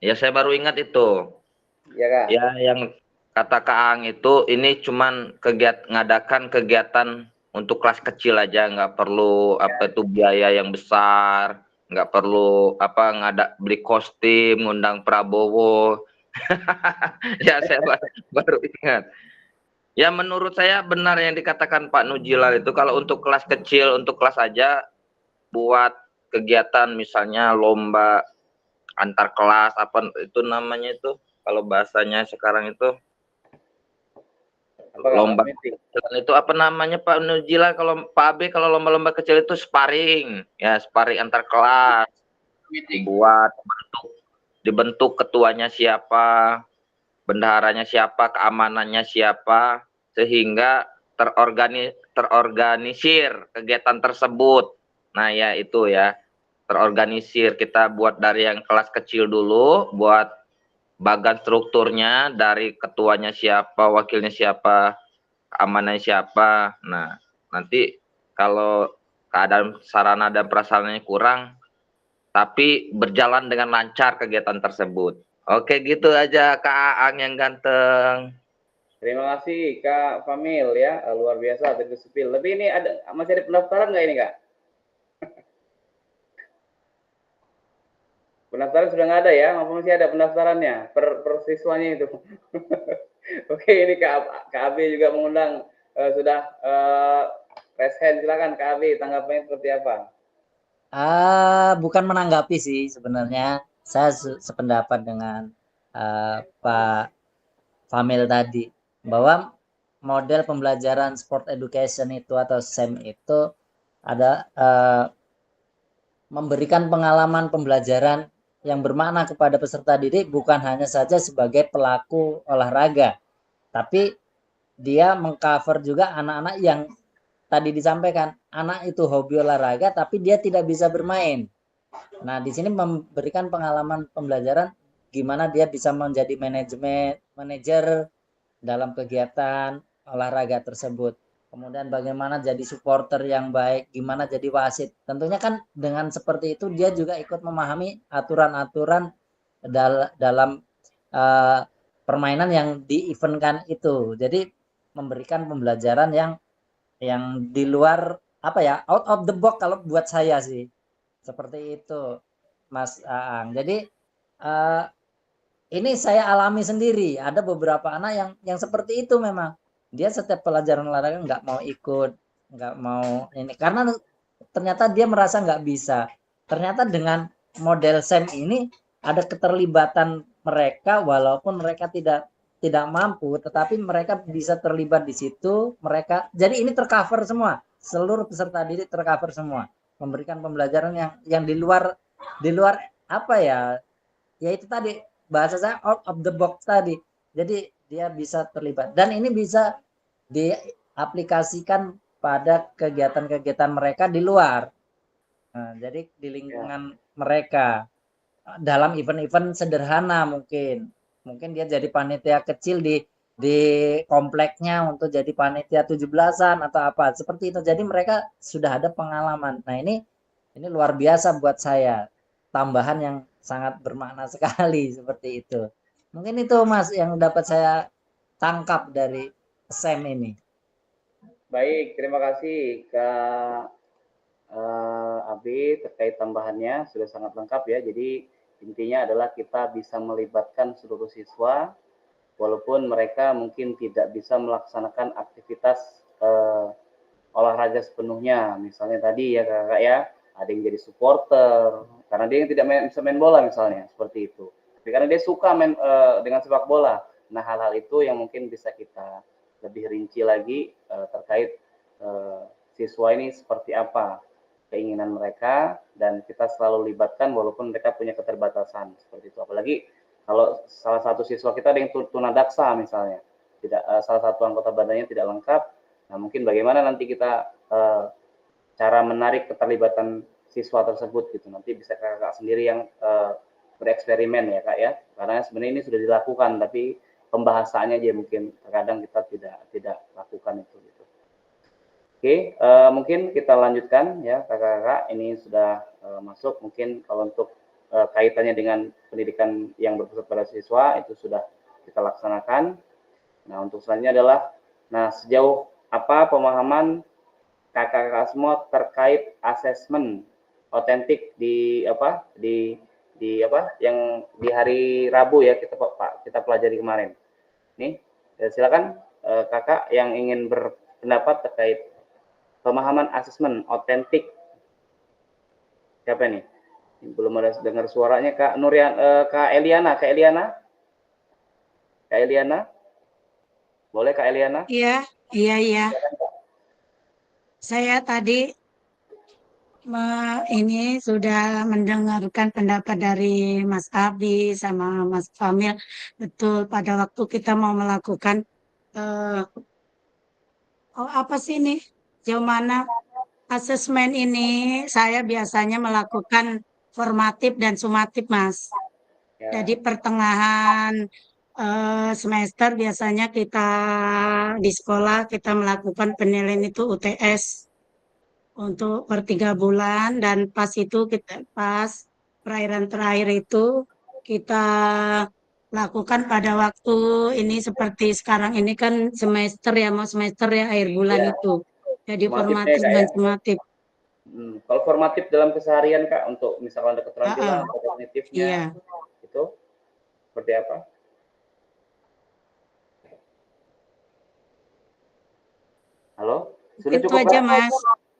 Speaker 6: ya saya baru ingat itu.
Speaker 1: Ya Kak.
Speaker 6: Ya yang kata Kak Ang itu ini cuman ngadakan kegiatan untuk kelas kecil aja, nggak perlu apa itu biaya yang besar, nggak perlu beli kostum, ngundang Prabowo. Ya saya baru ingat. Ya menurut saya benar yang dikatakan Pak Nujilal itu, kalau untuk kelas kecil, untuk kelas aja buat kegiatan misalnya lomba antar kelas, apa itu namanya itu kalau bahasanya sekarang itu lomba itu apa namanya Pak Nujilal, kalau Pak Abe kalau lomba-lomba kecil itu sparring ya, sparring antar kelas, buat dibentuk ketuanya siapa, bendaharanya siapa, keamanannya siapa, sehingga terorganisir kegiatan tersebut. Nah ya itu ya, terorganisir. Kita buat dari yang kelas kecil dulu, buat bagan strukturnya, dari ketuanya siapa, wakilnya siapa, keamanannya siapa. Nah Nanti kalau keadaan sarana dan prasarananya kurang, tapi berjalan dengan lancar kegiatan tersebut. Oke, gitu aja Kak Aang yang ganteng.
Speaker 1: Terima kasih Kak Famil ya, luar biasa tadi spill. Tapi ini masih ada pendaftaran nggak ini Kak? Pendaftaran sudah nggak ada ya, maupun masih ada pendaftarannya per siswanya itu. Oke, ini Kak AB juga mengundang sudah raise hand, silakan Kak AB, tanggapannya seperti apa?
Speaker 3: Bukan menanggapi sih sebenarnya. Saya sependapat dengan Pak Famil tadi bahwa model pembelajaran sport education itu atau SEM itu ada memberikan pengalaman pembelajaran yang bermakna kepada peserta didik bukan hanya saja sebagai pelaku olahraga, tapi dia mengcover juga anak-anak yang tadi disampaikan, anak itu hobi olahraga tapi dia tidak bisa bermain. Nah, di sini memberikan pengalaman pembelajaran gimana dia bisa menjadi manajer dalam kegiatan olahraga tersebut. Kemudian bagaimana jadi supporter yang baik, gimana jadi wasit. Tentunya kan dengan seperti itu dia juga ikut memahami aturan-aturan dalam permainan yang di-eventkan itu. Jadi memberikan pembelajaran yang di luar apa ya, out of the box kalau buat saya sih. Seperti itu, Mas Aang. Jadi ini saya alami sendiri. Ada beberapa anak yang seperti itu memang. Dia setiap pelajaran olahraga nggak mau ikut, nggak mau ini karena ternyata dia merasa nggak bisa. Ternyata dengan model SEM ini ada keterlibatan mereka walaupun mereka tidak mampu, tetapi mereka bisa terlibat di situ. Mereka jadi ini tercover semua, seluruh peserta didik tercover semua, memberikan pembelajaran yang di luar apa ya? Ya itu tadi bahasa saya out of the box tadi. Jadi dia bisa terlibat dan ini bisa diaplikasikan pada kegiatan-kegiatan mereka di luar. Nah, jadi di lingkungan mereka dalam event-event sederhana mungkin dia jadi panitia kecil di kompleknya untuk jadi panitia 17-an atau apa seperti itu. Jadi mereka sudah ada pengalaman. Nah, ini luar biasa buat saya. Tambahan yang sangat bermakna sekali seperti itu. Mungkin itu Mas yang dapat saya tangkap dari SEM ini.
Speaker 1: Baik, terima kasih Kak Abi terkait tambahannya sudah sangat lengkap ya. Jadi intinya adalah kita bisa melibatkan seluruh siswa walaupun mereka mungkin tidak bisa melaksanakan aktivitas olahraga sepenuhnya. Misalnya tadi ya Kakak ya, ada yang jadi supporter karena dia yang tidak bisa main bola misalnya, seperti itu. Tapi karena dia suka main dengan sepak bola. Nah, hal-hal itu yang mungkin bisa kita lebih rinci lagi terkait siswa ini seperti apa keinginan mereka dan kita selalu libatkan walaupun mereka punya keterbatasan seperti itu. Apalagi kalau salah satu siswa kita ada yang tunadaksa misalnya, tidak salah satu anggota badannya tidak lengkap. Nah, mungkin bagaimana nanti kita cara menarik keterlibatan siswa tersebut gitu. Nanti bisa kakak sendiri yang bereksperimen ya Kak ya. Karena sebenarnya ini sudah dilakukan tapi pembahasannya aja mungkin terkadang kita tidak lakukan itu gitu. Oke, mungkin kita lanjutkan ya kakak-kakak. Ini sudah masuk mungkin kalau untuk kaitannya dengan pendidikan yang berpusat pada siswa itu sudah kita laksanakan. Nah, untuk selanjutnya adalah sejauh apa pemahaman kakak-kakak semua terkait asesmen otentik di yang di hari Rabu ya kita pelajari kemarin. Nih, silakan kakak yang ingin berpendapat terkait pemahaman asesmen otentik. Siapa nih? Belum ada dengar suaranya Kak Nurian, Kak Eliana. Boleh Kak Eliana?
Speaker 2: Iya. Saya tadi ini sudah mendengarkan pendapat dari Mas Abi sama Mas Famil. Betul, pada waktu kita mau melakukan apa sih ini? Sejauh mana asesmen ini saya biasanya melakukan formatif dan sumatif, Mas.
Speaker 1: Ya.
Speaker 2: Jadi pertengahan semester biasanya kita di sekolah kita melakukan penilaian itu UTS untuk per 3 bulan, dan pas perairan terakhir itu kita lakukan pada waktu ini seperti sekarang ini kan semester ya, mau semester ya, akhir bulan
Speaker 1: Ya,
Speaker 2: itu. Jadi
Speaker 1: formatifnya
Speaker 2: formatif
Speaker 1: Kak
Speaker 2: dan
Speaker 1: ya.
Speaker 2: sumatif.
Speaker 1: Kalau formatif dalam keseharian Kak, untuk misalkan ada keterampilan atau
Speaker 2: Iya.
Speaker 1: kognitifnya, itu seperti apa? Halo? Sudah
Speaker 2: Itu
Speaker 1: cukup
Speaker 2: aja
Speaker 1: Kak?
Speaker 2: Mas.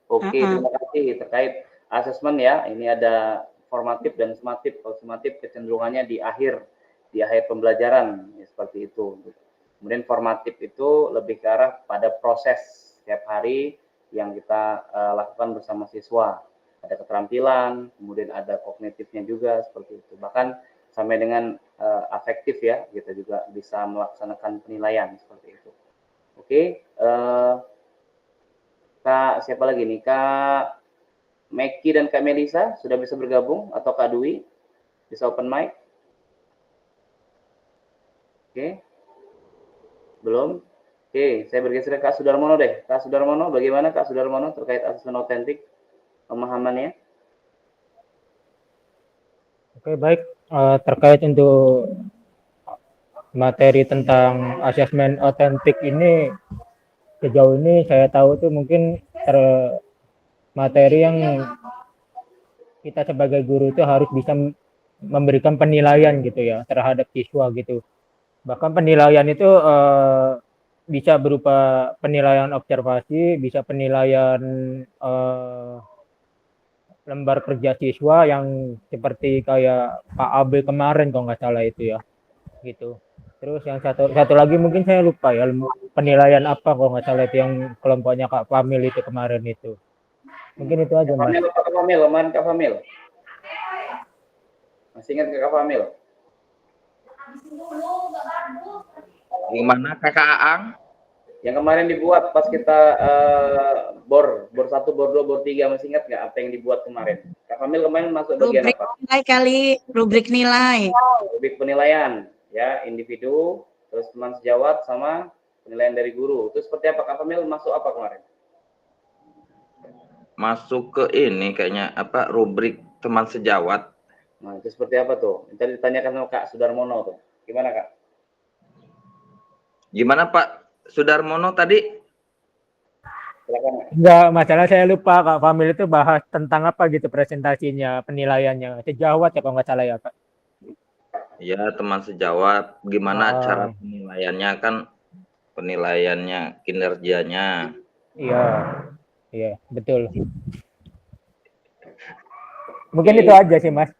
Speaker 1: Oke, terima kasih. Terkait asesmen ya, ini ada formatif dan sumatif. Kalau sumatif kecenderungannya di akhir pembelajaran, ya, seperti itu. Kemudian formatif itu lebih ke arah pada proses setiap hari yang kita lakukan bersama siswa. Ada keterampilan, kemudian ada kognitifnya juga, seperti itu. Bahkan sampai dengan afektif ya, kita juga bisa melaksanakan penilaian, seperti itu. Oke, Kak siapa lagi nih? Kak Meki dan Kak Melisa sudah bisa bergabung, atau Kak Dwi bisa open mic? Oke. Belum? Oke, saya bergeser ke Kak Sudarmono deh. Kak Sudarmono, bagaimana Kak Sudarmono terkait asesmen otentik, pemahamannya?
Speaker 4: Oke, baik. Terkait untuk materi tentang asesmen otentik ini, sejauh ini saya tahu tuh mungkin materi yang kita sebagai guru itu harus bisa memberikan penilaian gitu ya terhadap siswa gitu. Bahkan penilaian itu bisa berupa penilaian observasi, bisa penilaian lembar kerja siswa yang seperti kayak Pak AB kemarin kalau nggak salah itu ya, gitu. Terus yang satu lagi mungkin saya lupa ya, penilaian apa kalau nggak salah itu yang kelompoknya Kak Famil itu kemarin itu. Mungkin itu aja Mas.
Speaker 1: Kak Famil, kemarin Kak Famil. Masih ingat Kak Famil?
Speaker 6: Gimana Kakak Aang?
Speaker 1: Yang kemarin dibuat pas kita bor 1, bor 2, bor 3, masih ingat nggak apa yang dibuat kemarin? Kak Famil kemarin masuk bagian
Speaker 2: Rubrik
Speaker 1: apa?
Speaker 2: nilai kali, rubrik nilai.
Speaker 1: Rubrik penilaian, ya, individu, terus teman sejawat, sama penilaian dari guru. Itu seperti apa Kak Famil, masuk apa kemarin?
Speaker 6: Masuk ke ini kayaknya apa rubrik teman sejawat.
Speaker 1: Nah, itu seperti apa tuh? Tadi ditanyakan sama Kak Sudarmono tuh. Gimana Kak?
Speaker 6: Gimana Pak Sudarmono tadi?
Speaker 1: Silakan.
Speaker 4: Enggak, masalah saya lupa Kak Famil itu bahas tentang apa gitu presentasinya, penilaiannya. Sejawat ya kalau nggak salah ya Kak.
Speaker 6: Ya teman sejawat. Gimana cara penilaiannya kan? Penilaiannya, kinerjanya.
Speaker 4: Iya, iya betul. Mungkin itu aja sih Mas.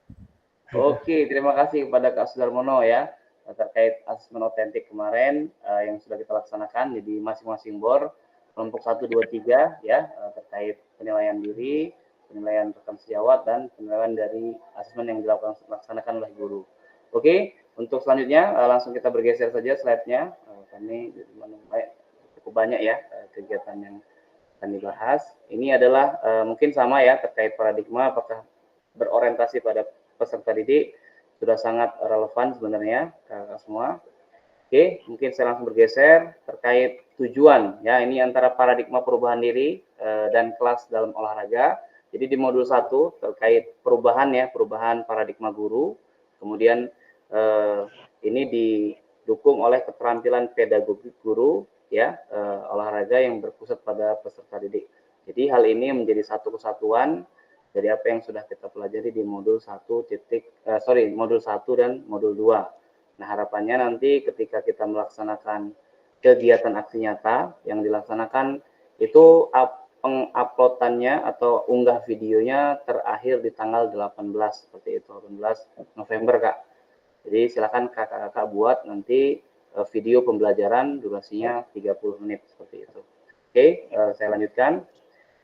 Speaker 1: Oke, terima kasih kepada Kak Sudarmono ya terkait asesmen otentik kemarin yang sudah kita laksanakan di masing-masing bor, kelompok 1, 2, 3 ya, terkait penilaian diri, penilaian rekan sejawat, dan penilaian dari asesmen yang dilaksanakan oleh guru. Oke, untuk selanjutnya langsung kita bergeser saja slide-nya. Kami cukup banyak ya kegiatan yang akan dibahas. Ini adalah mungkin sama ya terkait paradigma, apakah berorientasi pada peserta didik, sudah sangat relevan sebenarnya kakak semua. Oke, mungkin saya langsung bergeser terkait tujuan ya. Ini antara paradigma perubahan diri dan kelas dalam olahraga. Jadi di modul 1 terkait perubahan ya, perubahan paradigma guru. Kemudian ini didukung oleh keterampilan pedagogik guru ya, olahraga yang berpusat pada peserta didik. Jadi hal ini menjadi satu kesatuan dari apa yang sudah kita pelajari di modul 1 modul 1 dan modul 2. Nah, harapannya nanti ketika kita melaksanakan kegiatan aksi nyata yang dilaksanakan itu penguploadannya atau unggah videonya terakhir di tanggal 18 seperti itu, 18 November Kak. Jadi silakan kakak-kakak buat nanti video pembelajaran durasinya 30 menit seperti itu. Oke, saya lanjutkan.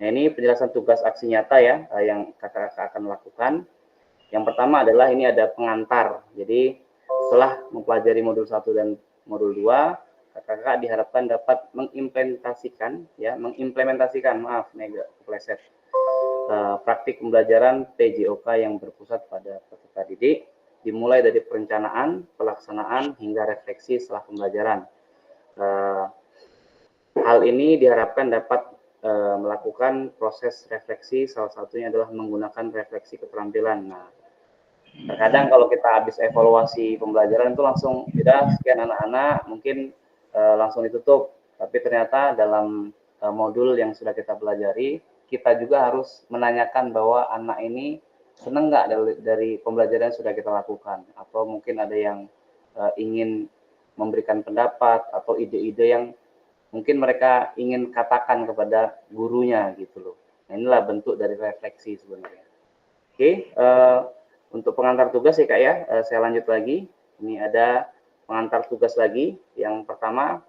Speaker 1: Nah, ini penjelasan tugas aksi nyata ya yang kakak-kakak akan lakukan. Yang pertama adalah ini ada pengantar. Jadi setelah mempelajari modul 1 dan modul 2, kakak-kakak diharapkan dapat mengimplementasikan praktik pembelajaran PJOK yang berpusat pada peserta didik dimulai dari perencanaan, pelaksanaan, hingga refleksi setelah pembelajaran. Hal ini diharapkan dapat melakukan proses refleksi, salah satunya adalah menggunakan refleksi keterampilan. Nah, terkadang kalau kita habis evaluasi pembelajaran itu langsung, tidak sekian anak-anak, mungkin langsung ditutup. Tapi ternyata dalam modul yang sudah kita pelajari, kita juga harus menanyakan bahwa anak ini senang nggak dari pembelajaran yang sudah kita lakukan, atau mungkin ada yang ingin memberikan pendapat atau ide-ide yang mungkin mereka ingin katakan kepada gurunya gitu loh. Nah, inilah bentuk dari refleksi sebenarnya. Oke, untuk pengantar tugas ya Kak ya, saya lanjut lagi. Ini ada pengantar tugas lagi. Yang pertama,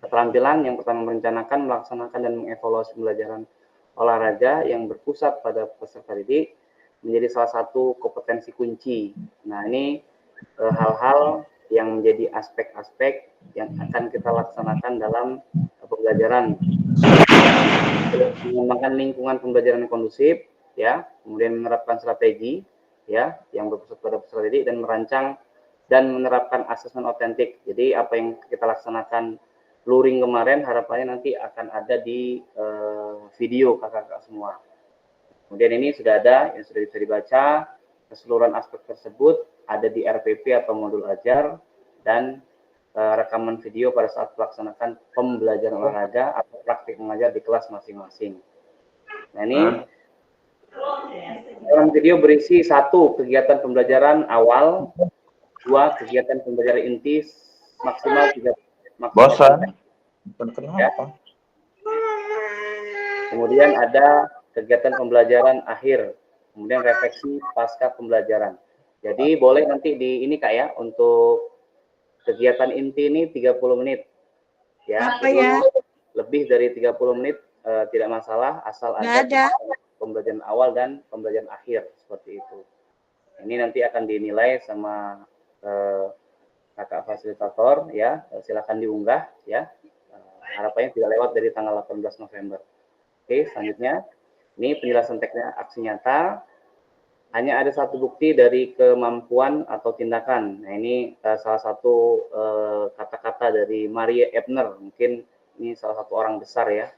Speaker 1: keterampilan yang pertama merencanakan, melaksanakan, dan mengevaluasi pembelajaran olahraga yang berpusat pada peserta didik menjadi salah satu kompetensi kunci. Nah, ini hal-hal yang menjadi aspek-aspek yang akan kita laksanakan dalam pembelajaran. Mengembangkan lingkungan pembelajaran yang kondusif, ya, kemudian menerapkan strategi, ya, yang berpusat pada peserta didik, dan merancang dan menerapkan asesmen otentik. Jadi apa yang kita laksanakan luring kemarin, harapannya nanti akan ada di video kakak-kakak semua. Kemudian ini sudah ada, yang sudah bisa dibaca, keseluruhan aspek tersebut ada di RPP atau modul ajar, dan rekaman video pada saat melaksanakan pembelajaran olahraga atau praktik mengajar di kelas masing-masing. Nah, ini dalam video berisi 1 kegiatan pembelajaran awal, 2 kegiatan pembelajaran inti maksimal 3
Speaker 6: Bosan?
Speaker 1: Ya. Kemudian ada kegiatan pembelajaran akhir, kemudian refleksi pasca pembelajaran. Jadi boleh nanti di ini Kak ya, untuk kegiatan inti ini 30 menit. Ya.
Speaker 2: Apa ya?
Speaker 1: Lebih dari 30 menit tidak masalah, asal ada pembelajaran awal dan pembelajaran akhir, seperti itu. Ini nanti akan dinilai sama kakak fasilitator, ya. Silakan diunggah, ya. Harapannya tidak lewat dari tanggal 18 November. Oke, selanjutnya ini penjelasan teknik aksi nyata. Hanya ada 1 bukti dari kemampuan atau tindakan. Nah, ini salah satu kata-kata dari Maria Ebner, mungkin ini salah satu orang besar ya.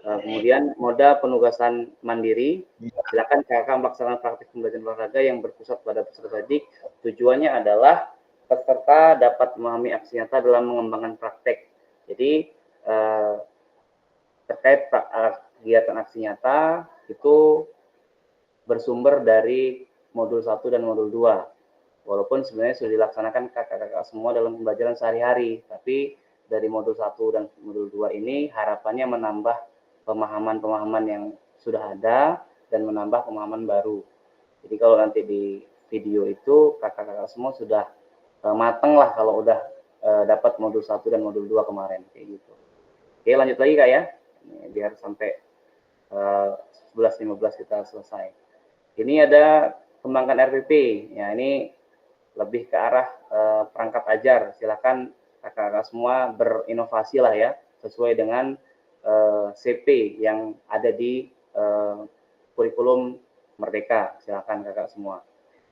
Speaker 1: Kemudian moda penugasan mandiri, silakan kakak melaksanakan praktik pembelajaran olahraga yang berpusat pada peserta didik. Tujuannya adalah peserta dapat memahami aksi nyata dalam mengembangkan praktek. Jadi terkait kegiatan aksi nyata itu bersumber dari modul 1 dan modul 2. Walaupun sebenarnya sudah dilaksanakan kakak-kakak semua dalam pembelajaran sehari-hari, tapi dari modul 1 dan modul 2 ini harapannya menambah pemahaman-pemahaman yang sudah ada dan menambah pemahaman baru. Jadi kalau nanti di video itu kakak-kakak semua sudah mateng lah kalau udah dapat modul 1 dan modul 2 kemarin kayak gitu. Oke, lanjut lagi Kak ya. Biar sampai 11.15 kita selesai. Ini ada kembangkan RPP. Ya, ini lebih ke arah perangkat ajar. Silakan kakak-kakak semua berinovasi lah ya, sesuai dengan CP yang ada di kurikulum Merdeka. Silakan kakak semua.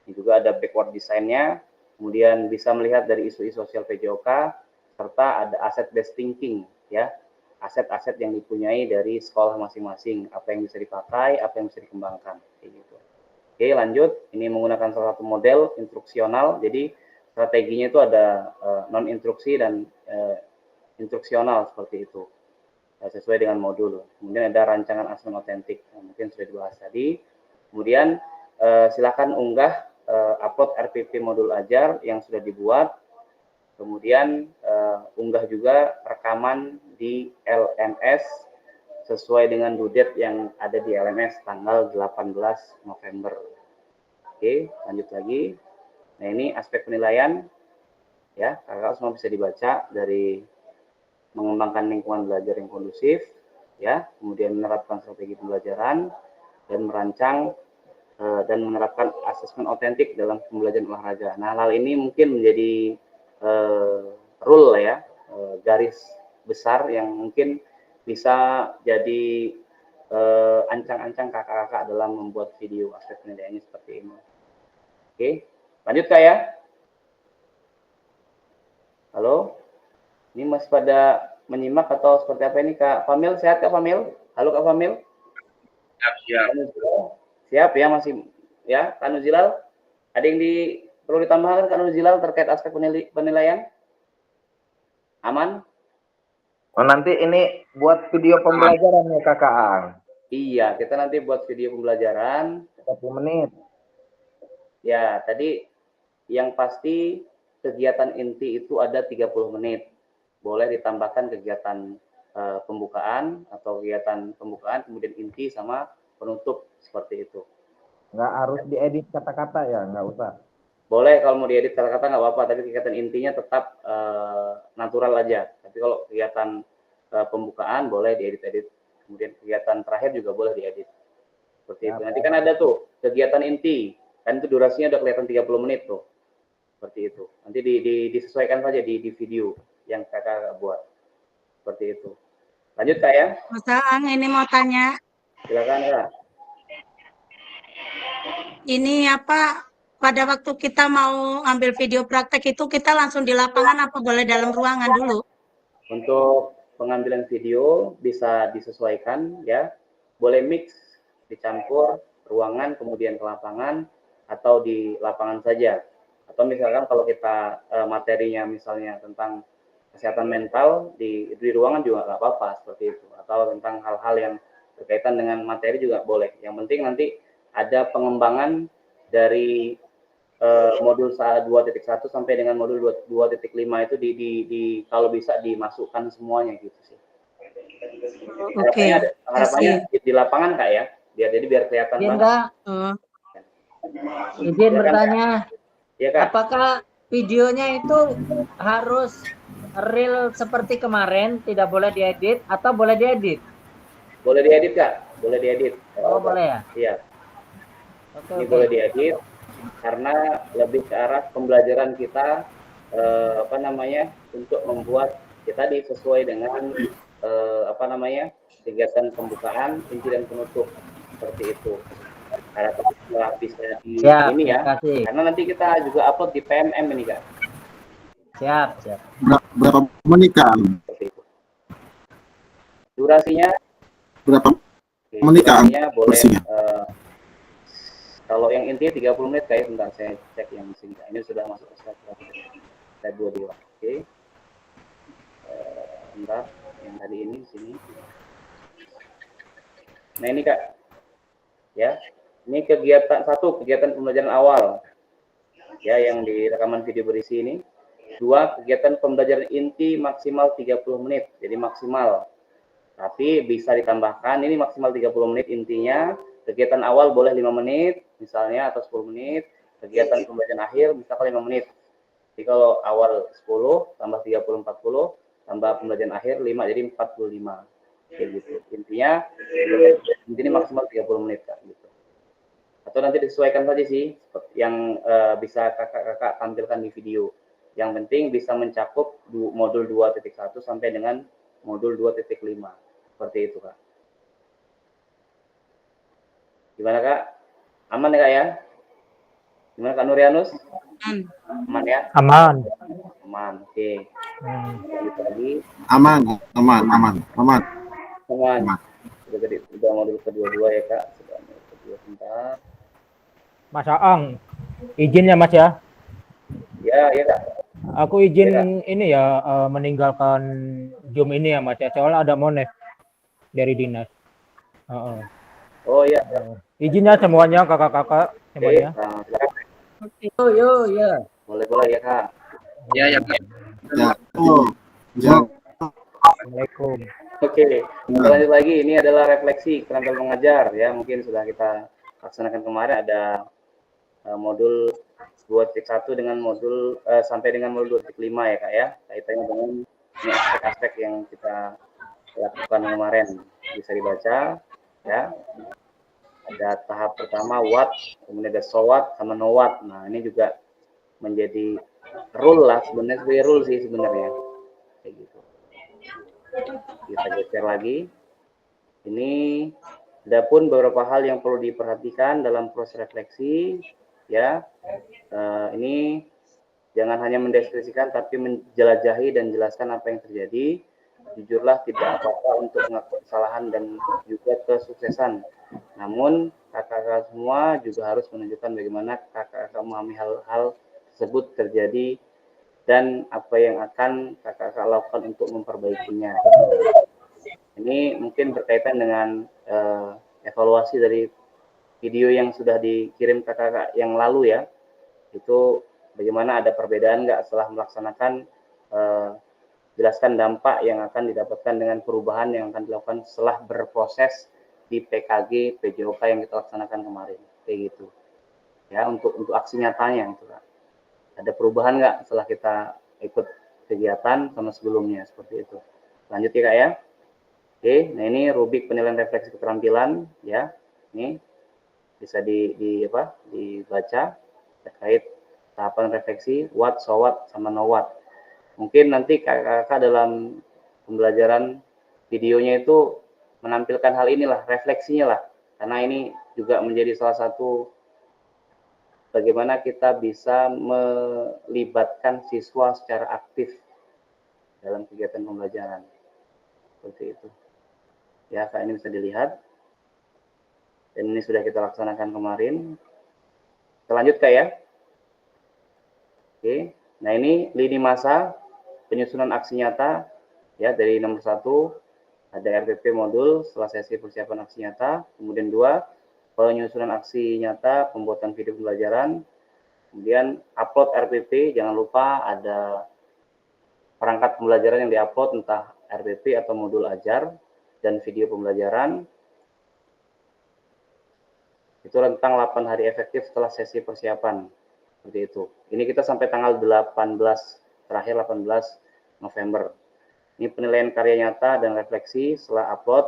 Speaker 1: Ini juga ada backward design-nya. Kemudian bisa melihat dari isu-isu sosial PJOK, serta ada asset based thinking ya. Aset-aset yang dipunyai dari sekolah masing-masing, apa yang bisa dipakai, apa yang bisa dikembangkan kayak gitu. Oke, lanjut. Ini menggunakan salah satu model instruksional. Jadi strateginya itu ada non instruksi dan instruksional seperti itu, sesuai dengan modul. Kemudian ada rancangan asesmen otentik, mungkin sudah dibahas tadi. Kemudian silakan unggah upload RPP modul ajar yang sudah dibuat. Kemudian unggah juga rekaman di LMS sesuai dengan due date yang ada di LMS tanggal 18 November. Oke, lanjut lagi. Nah, ini aspek penilaian ya, kakak semua bisa dibaca dari mengembangkan lingkungan belajar yang kondusif ya, kemudian menerapkan strategi pembelajaran dan merancang dan menerapkan asesmen otentik dalam pembelajaran olahraga. Nah, hal ini mungkin menjadi rule ya, garis besar yang mungkin bisa jadi ancang-ancang kakak-kakak dalam membuat video aspek penilaiannya seperti ini. Oke, lanjut Kak ya. Halo, ini masih pada menyimak atau seperti apa ini Kak Famil? Sehat Kak Famil? Halo Kak Famil?
Speaker 5: Siap.
Speaker 1: Siap ya, masih ya Kak Nuzilal? Ada yang perlu ditambahkan Kak Nuzilal terkait aspek penilaian? Aman?
Speaker 6: Oh, nanti ini buat video pembelajaran ya Kakak Ang.
Speaker 1: Iya, kita nanti buat video pembelajaran
Speaker 6: 30 menit.
Speaker 1: ya. Tadi yang pasti kegiatan inti itu ada 30 menit. Boleh ditambahkan kegiatan pembukaan atau kegiatan pembukaan kemudian inti sama penutup seperti itu.
Speaker 6: Nggak harus diedit kata-kata ya, nggak usah.
Speaker 1: Boleh kalau mau diedit kata-kata nggak apa-apa, tapi kegiatan intinya tetap natural aja. Tapi kalau kegiatan pembukaan boleh diedit-edit, kemudian kegiatan terakhir juga boleh diedit. Seperti itu. Nanti kan ada tuh kegiatan inti, kan itu durasinya udah kelihatan 30 menit tuh. Seperti itu. Nanti disesuaikan saja di video yang kakak buat. Seperti itu. Lanjut Kak ya.
Speaker 2: Mas Aang, ini mau tanya.
Speaker 1: Silakan Kak.
Speaker 2: Ini apa, pada waktu kita mau ambil video praktek itu kita langsung di lapangan apa boleh dalam ruangan dulu?
Speaker 1: Untuk pengambilan video bisa disesuaikan ya. Boleh mix, dicampur ruangan kemudian ke lapangan atau di lapangan saja. Atau misalkan kalau kita materinya misalnya tentang kesehatan mental di ruangan juga nggak apa-apa seperti itu. Atau tentang hal-hal yang berkaitan dengan materi juga boleh. Yang penting nanti ada pengembangan dari modul 2.1 sampai dengan modul 2.5 itu kalau bisa dimasukkan semuanya gitu sih.
Speaker 2: Oke.
Speaker 1: Harapannya di lapangan Kak ya, biar kelihatan
Speaker 3: Izin
Speaker 1: banget.
Speaker 3: Kak, izin bertanya,
Speaker 1: Ya Kak.
Speaker 3: apakah videonya itu harus real seperti kemarin, tidak boleh diedit atau boleh diedit?
Speaker 1: Boleh diedit Kak, boleh diedit.
Speaker 3: Oh boleh ya?
Speaker 1: Iya.
Speaker 3: Oke,
Speaker 1: Ini
Speaker 3: oke.
Speaker 1: boleh diedit karena lebih ke arah pembelajaran kita untuk membuat kita sesuai dengan kegiatan pembukaan, inti dan penutup seperti itu. Harapannya bisa
Speaker 3: Siap,
Speaker 1: ini ya,
Speaker 3: kasih.
Speaker 1: karena nanti kita juga upload di PMM ini Kak.
Speaker 3: Siap.
Speaker 7: Berapa menit Kak?
Speaker 1: Seperti itu. Durasinya
Speaker 7: Berapa menit Kak?
Speaker 1: durasinya boleh
Speaker 7: Durasinya.
Speaker 1: kalau yang intinya 30 menit kayak bentar saya cek yang singkat. Ini sudah masuk ke slide 22. Oke. Bentar, yang tadi ini sini. Nah ini Kak, ya, ini kegiatan pembelajaran awal, ya, yang di rekaman video berisi ini. 2, kegiatan pembelajaran inti maksimal 30 menit, jadi maksimal. Tapi bisa ditambahkan, ini maksimal 30 menit intinya, kegiatan awal boleh 5 menit, misalnya, atau 10 menit, kegiatan pembelajaran akhir misalkan 5 menit. Jadi kalau awal 10, tambah 30, 40, tambah pembelajaran akhir 5, jadi 45. Kayak gitu. Intinya maksimal 30 menit Kak, gitu. Atau nanti disesuaikan saja sih yang bisa kakak tampilkan di video. Yang penting bisa mencakup modul 2.1 sampai dengan modul 2.5. Seperti itu Kak. Gimana Kak? Aman ya Kak ya? Gimana Kak Nurianus? Aman ya?
Speaker 4: Aman.
Speaker 1: Oke. Lagi.
Speaker 7: Aman.
Speaker 1: Sudah modul kedua ya Kak. Sudah modul kedua sebentar.
Speaker 4: Mas Aang, izin ya Mas ya?
Speaker 1: Ya Kak.
Speaker 4: Aku izin ini ya meninggalkan Zoom ini ya Mas ya, soalnya ada monet dari dinas.
Speaker 1: Oh iya.
Speaker 4: Izinnya semuanya kakak-kakak semuanya.
Speaker 3: Yo.
Speaker 1: Boleh ya Kak.
Speaker 5: Ya Kak.
Speaker 7: Ya.
Speaker 4: Assalamualaikum.
Speaker 1: Oke, lanjut lagi. Ini adalah refleksi keterampilan mengajar ya. Mungkin sudah kita laksanakan kemarin, ada modul 2.1 dengan modul sampai dengan modul 2.5 ya Kak ya. Kaitannya dengan ini aspek-aspek yang kita lakukan kemarin. Bisa dibaca ya. Ada tahap pertama what, kemudian ada so what sama no what. Nah, ini juga menjadi rule lah sebenarnya, rule sih sebenarnya. Kayak gitu. Kita geser lagi. Ini ada pun beberapa hal yang perlu diperhatikan dalam proses refleksi. ya. Ini jangan hanya mendeskripsikan tapi menjelajahi dan jelaskan apa yang terjadi. Jujurlah, tidak apa-apa untuk mengakui kesalahan dan juga kesuksesan. Namun kakak-kakak semua juga harus menunjukkan bagaimana kakak-kakak memahami hal-hal tersebut terjadi dan apa yang akan kakak-kakak lakukan untuk memperbaikinya. Ini mungkin berkaitan dengan evaluasi dari video yang sudah dikirim kakak-kakak yang lalu ya. Itu bagaimana, ada perbedaan nggak setelah melaksanakan, jelaskan dampak yang akan didapatkan dengan perubahan yang akan dilakukan setelah berproses di PKG PJOK yang kita laksanakan kemarin, kayak gitu ya. Untuk aksi nyatanya itu, ada perubahan nggak setelah kita ikut kegiatan sama sebelumnya, seperti itu. Lanjut ya Kak ya. Oke, nah ini rubrik penilaian refleksi keterampilan ya. Ini bisa dibaca terkait tahapan refleksi what, so what, sama no what. Mungkin nanti kakak-kakak dalam pembelajaran videonya itu menampilkan hal inilah, refleksinya lah, karena ini juga menjadi salah satu bagaimana kita bisa melibatkan siswa secara aktif dalam kegiatan pembelajaran, seperti itu ya Kak. Ini bisa dilihat dan ini sudah kita laksanakan kemarin. Kita lanjut Kak ya. Oke, nah ini lini masa penyusunan aksi nyata ya. Dari nomor 1 ada RPP modul setelah sesi persiapan aksi nyata, kemudian 2 penyusunan aksi nyata pembuatan video pembelajaran, kemudian upload RPP, jangan lupa ada perangkat pembelajaran yang diupload, entah RPP atau modul ajar dan video pembelajaran. Itu rentang 8 hari efektif setelah sesi persiapan, seperti itu. Ini kita sampai tanggal 18, terakhir 18 November. Ini penilaian karya nyata dan refleksi setelah upload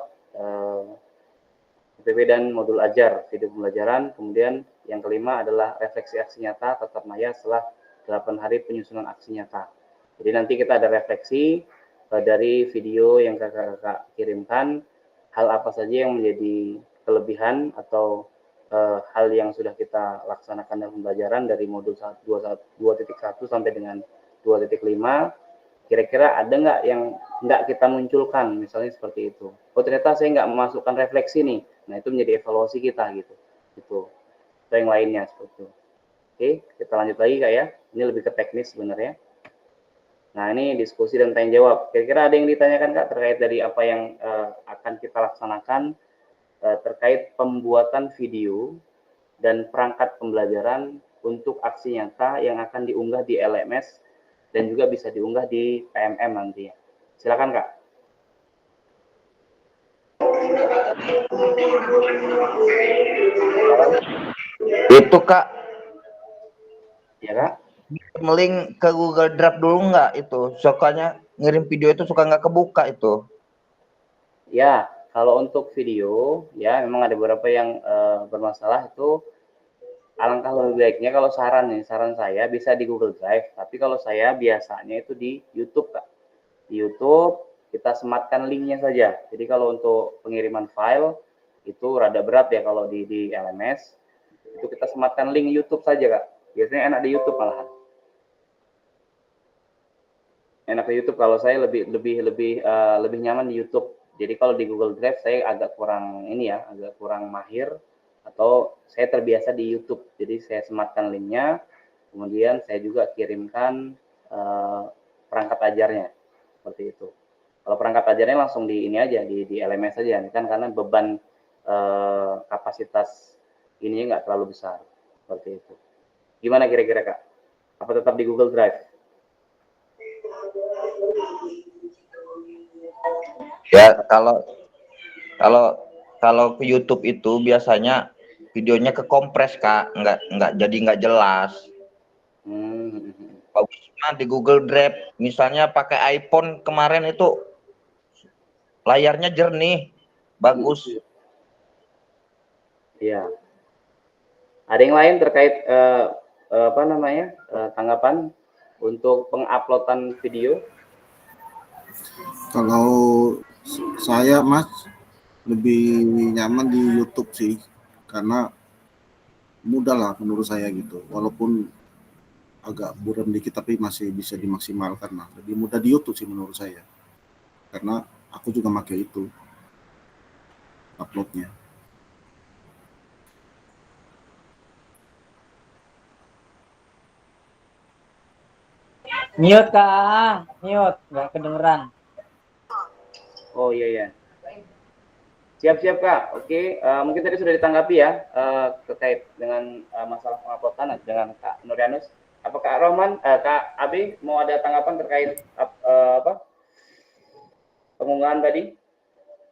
Speaker 1: PPP dan modul ajar video pembelajaran. Kemudian yang kelima adalah refleksi aksi nyata tatap maya setelah 8 hari penyusunan aksi nyata. Jadi nanti kita ada refleksi dari video yang kakak-kakak kirimkan, hal apa saja yang menjadi kelebihan atau hal yang sudah kita laksanakan dalam pembelajaran dari modul 2.1 sampai dengan 2.5. Kira-kira ada nggak yang nggak kita munculkan, misalnya seperti itu. Oh ternyata saya nggak memasukkan refleksi nih. Nah itu menjadi evaluasi kita gitu. Itu yang lainnya seperti itu. Oke, kita lanjut lagi Kak ya. Ini lebih ke teknis sebenarnya. Nah ini diskusi dan tanya jawab. Kira-kira ada yang ditanyakan Kak terkait dari apa yang akan kita laksanakan terkait pembuatan video dan perangkat pembelajaran untuk aksi nyata yang akan diunggah di LMS dan juga bisa diunggah di PMM nanti ya. Silakan Kak.
Speaker 6: Itu Kak,
Speaker 1: Ya Kak.
Speaker 6: link ke Google Drive dulu nggak itu? Sukanya ngirim video itu suka nggak kebuka itu.
Speaker 1: Ya, kalau untuk video ya memang ada beberapa yang bermasalah. Itu alangkah lebih baiknya kalau saran saya bisa di Google Drive, tapi kalau saya biasanya itu di YouTube Kak. Di YouTube kita sematkan linknya saja. Jadi kalau untuk pengiriman file itu rada berat ya kalau di LMS, itu kita sematkan link YouTube saja Kak. Biasanya enak di YouTube malahan. Enak di YouTube, kalau saya lebih nyaman di YouTube. Jadi kalau di Google Drive saya agak kurang agak kurang mahir, atau saya terbiasa di YouTube. Jadi saya sematkan linknya, kemudian saya juga kirimkan perangkat ajarnya, seperti itu. Kalau perangkat ajarnya langsung di ini aja, di LMS saja, kan karena beban kapasitas ininya nggak terlalu besar, seperti itu. Gimana kira-kira Kak? Apa tetap di Google Drive?
Speaker 6: Ya kalau ke YouTube itu biasanya videonya kekompres Kak, nggak jelas. Bagusnya di Google Drive, misalnya pakai iPhone kemarin itu layarnya jernih, bagus.
Speaker 1: Iya. Ada yang lain terkait tanggapan untuk penguploadan video?
Speaker 7: Kalau saya Mas lebih nyaman di YouTube sih, karena mudah lah menurut saya gitu. Walaupun agak buram dikit tapi masih bisa dimaksimalkan lah. Lebih mudah di YouTube sih menurut saya. Karena aku juga pakai itu uploadnya.
Speaker 3: Mute Kak, mute, nggak kedengeran.
Speaker 1: Oh iya ya. Siap-siap Kak. Oke, mungkin tadi sudah ditanggapi ya terkait dengan masalah penguploadan dengan Kak Nurianus. Apa Kak Rohman, Kak Abi mau ada tanggapan terkait apa pengunggahan tadi?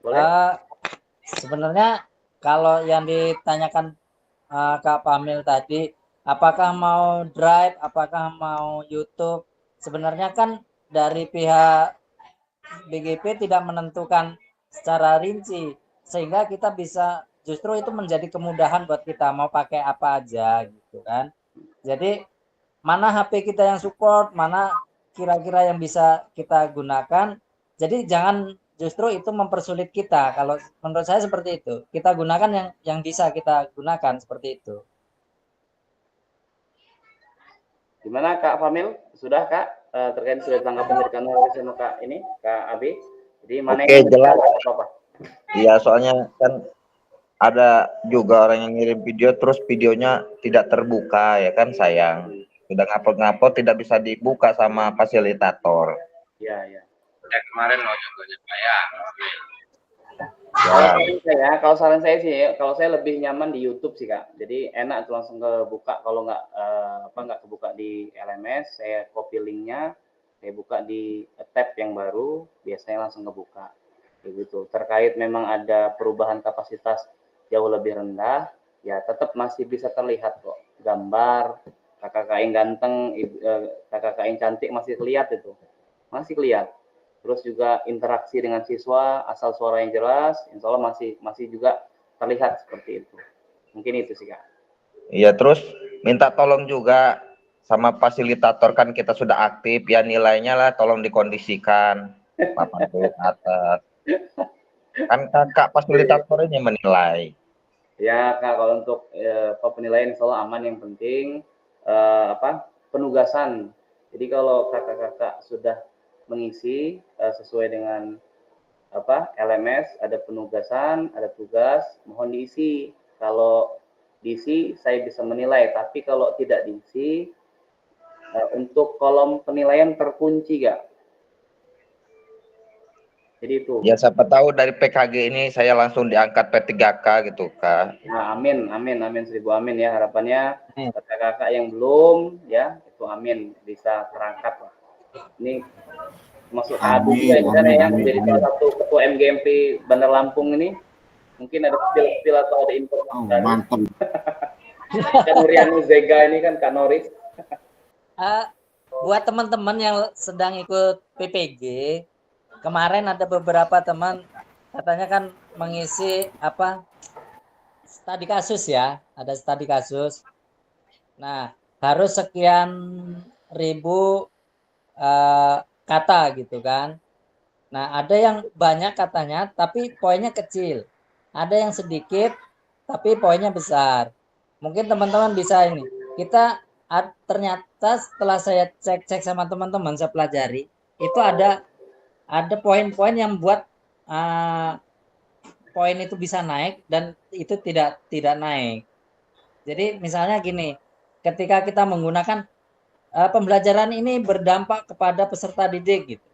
Speaker 1: Boleh?
Speaker 3: Sebenarnya kalau yang ditanyakan Kak Pamil tadi, apakah mau Drive, apakah mau YouTube, sebenarnya kan dari pihak BGP tidak menentukan secara rinci, sehingga kita bisa justru itu menjadi kemudahan buat kita mau pakai apa aja gitu kan. Jadi mana HP kita yang support, mana kira-kira yang bisa kita gunakan. Jadi jangan justru itu mempersulit kita. Kalau menurut saya seperti itu. Kita gunakan yang bisa kita gunakan seperti itu.
Speaker 1: Gimana Kak Famil? Sudah Kak? Terkait sudah ditanggapan dari Kak ini, Kak Abi. Jadi mana
Speaker 6: Oke,
Speaker 1: yang
Speaker 6: jelas.
Speaker 1: apa?
Speaker 6: Iya, soalnya kan ada juga orang yang ngirim video terus videonya tidak terbuka ya kan, sayang. Sudah ngupload tidak bisa dibuka sama fasilitator.
Speaker 1: Iya, iya.
Speaker 5: Ya kemarin loh contohnya Pak ya.
Speaker 1: Kalau saran saya sih, kalau saya lebih nyaman di YouTube sih Kak. Jadi enak tuh langsung kebuka. Kalau nggak kebuka di LMS, saya copy linknya, saya buka di tab yang baru, biasanya langsung kebuka. Begitu. Terkait memang ada perubahan kapasitas jauh lebih rendah, ya tetap masih bisa terlihat kok gambar kakak yang ganteng, kakak yang cantik masih kelihatan itu, masih kelihatan. Terus juga interaksi dengan siswa, asal suara yang jelas, insya Allah masih juga terlihat seperti itu. Mungkin itu sih Kak.
Speaker 6: Iya, terus minta tolong juga sama fasilitator, kan kita sudah aktif ya, nilainya lah tolong dikondisikan papan tulis atas. Kan kakak fasilitator ini menilai.
Speaker 1: Ya Kak, kalau untuk penilaian insya Allah aman, yang penting penugasan. Jadi kalau kakak-kakak sudah mengisi sesuai dengan LMS, ada penugasan, ada tugas, mohon diisi. Kalau diisi saya bisa menilai, tapi kalau tidak diisi untuk kolom penilaian terkunci Kak. Jadi itu.
Speaker 6: Ya siapa tahu dari PKG ini saya langsung diangkat P3K gitu Kak.
Speaker 1: Nah, amin, seribu amin ya, harapannya kakak-kakak yang belum ya itu amin bisa terangkat lah. Ini masuk Abu juga ya, menjadi salah satu ketua MGMP Bandar Lampung ini. Mungkin ada spill atau ada informasi.
Speaker 7: Mantap.
Speaker 1: Kan Nurianus Zega ini kan Kak Noris.
Speaker 3: Buat teman-teman yang sedang ikut PPG, kemarin ada beberapa teman katanya kan mengisi studi kasus ya, ada studi kasus. Nah, harus sekian ribu kata gitu kan. Nah, ada yang banyak katanya tapi poinnya kecil. Ada yang sedikit tapi poinnya besar. Mungkin teman-teman bisa ini. Kita ternyata setelah saya cek sama teman-teman, saya pelajari, itu ada poin-poin yang buat poin itu bisa naik dan itu tidak naik. Jadi misalnya gini, ketika kita menggunakan pembelajaran ini berdampak kepada peserta didik gitu.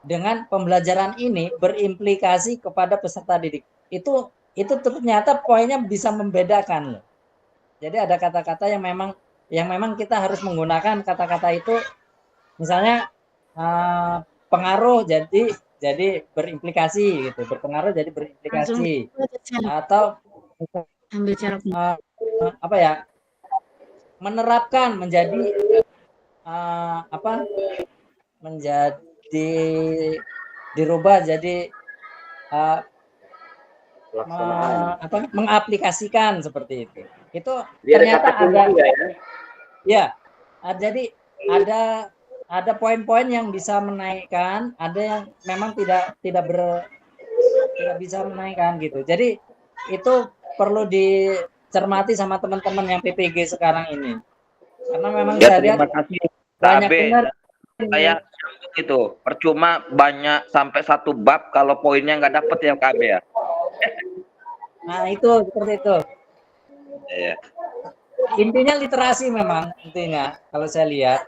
Speaker 3: Dengan pembelajaran ini berimplikasi kepada peserta didik. Itu ternyata poinnya bisa membedakan loh. Jadi ada kata-kata yang memang kita harus menggunakan kata-kata itu, misalnya pengaruh jadi berimplikasi gitu, berpengaruh jadi berimplikasi, atau menerapkan menjadi menjadi dirubah jadi mengaplikasikan seperti itu. Itu ternyata ada ya. Jadi ada poin-poin yang bisa menaikkan, ada yang memang tidak bisa menaikkan gitu. Jadi itu perlu cermati sama teman-teman yang PPG sekarang ini. Karena memang
Speaker 6: Ya,
Speaker 3: saya lihat
Speaker 6: terima kasih
Speaker 3: banyak
Speaker 6: KB.
Speaker 3: benar
Speaker 6: Saya itu percuma banyak sampai 1 bab kalau poinnya nggak dapet ya KB ya.
Speaker 3: Nah, itu seperti itu.
Speaker 6: Iya.
Speaker 3: Intinya literasi memang intinya kalau saya lihat.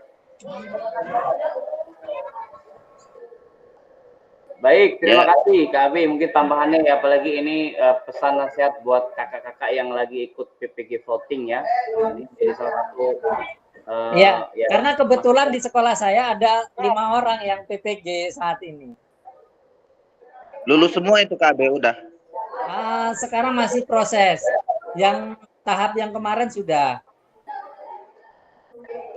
Speaker 1: Baik, terima
Speaker 6: Ya.
Speaker 1: kasih Kak Abi. Mungkin tambahannya ya, apalagi ini pesan nasihat buat kakak-kakak yang lagi ikut PPG voting ya. Ini jadi salah satu
Speaker 3: Ya,
Speaker 1: ya,
Speaker 3: karena kebetulan di sekolah saya ada 5 orang yang PPG saat ini.
Speaker 6: Lulus semua itu KB udah.
Speaker 3: Sekarang masih proses. Yang tahap yang kemarin sudah.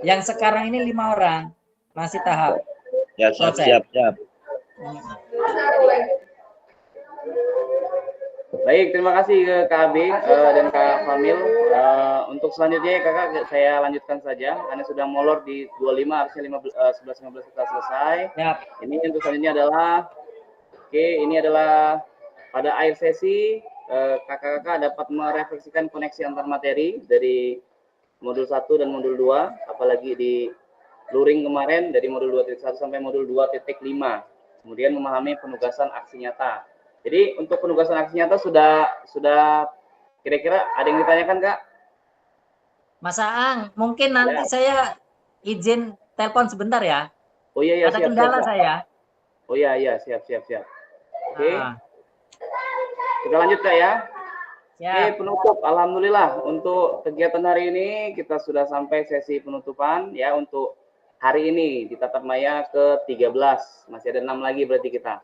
Speaker 3: Yang sekarang ini 5 orang masih tahap
Speaker 6: Ya,
Speaker 3: proses.
Speaker 6: siap.
Speaker 1: Baik, terima kasih ke Kak Abi dan Kak Famil. Untuk selanjutnya kakak saya lanjutkan saja. Karena sudah molor di 25, harusnya 11-15 kita selesai.
Speaker 3: Yap.
Speaker 1: Ini untuk selanjutnya adalah, ini adalah pada akhir sesi kakak-kakak dapat merefleksikan koneksi antar materi dari modul 1 dan modul 2, apalagi di luring kemarin dari modul 2.1 sampai modul 2.5. Kemudian memahami penugasan aksi nyata. Jadi untuk penugasan aksi nyata sudah kira-kira ada yang ditanyakan Kak?
Speaker 3: Mas Aang, mungkin nanti saya izin telepon sebentar ya.
Speaker 1: Oh iya,
Speaker 3: Ada
Speaker 1: siap,
Speaker 3: kendala
Speaker 1: siap.
Speaker 3: saya.
Speaker 1: Oh iya, siap. Oke.
Speaker 3: Nah,
Speaker 1: Kita lanjut Kak ya.
Speaker 3: siap.
Speaker 1: Penutup. Alhamdulillah untuk kegiatan hari ini kita sudah sampai sesi penutupan ya untuk hari ini di Tatap Maya ke-13. Masih ada 6 lagi berarti kita.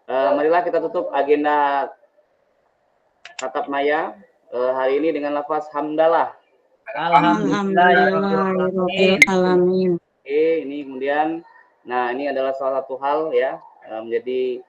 Speaker 1: Marilah kita tutup agenda Tatap Maya hari ini dengan lafaz hamdalah.
Speaker 2: Alhamdulillahirobbilalamin.
Speaker 1: Ini kemudian, nah ini adalah salah satu hal ya, menjadi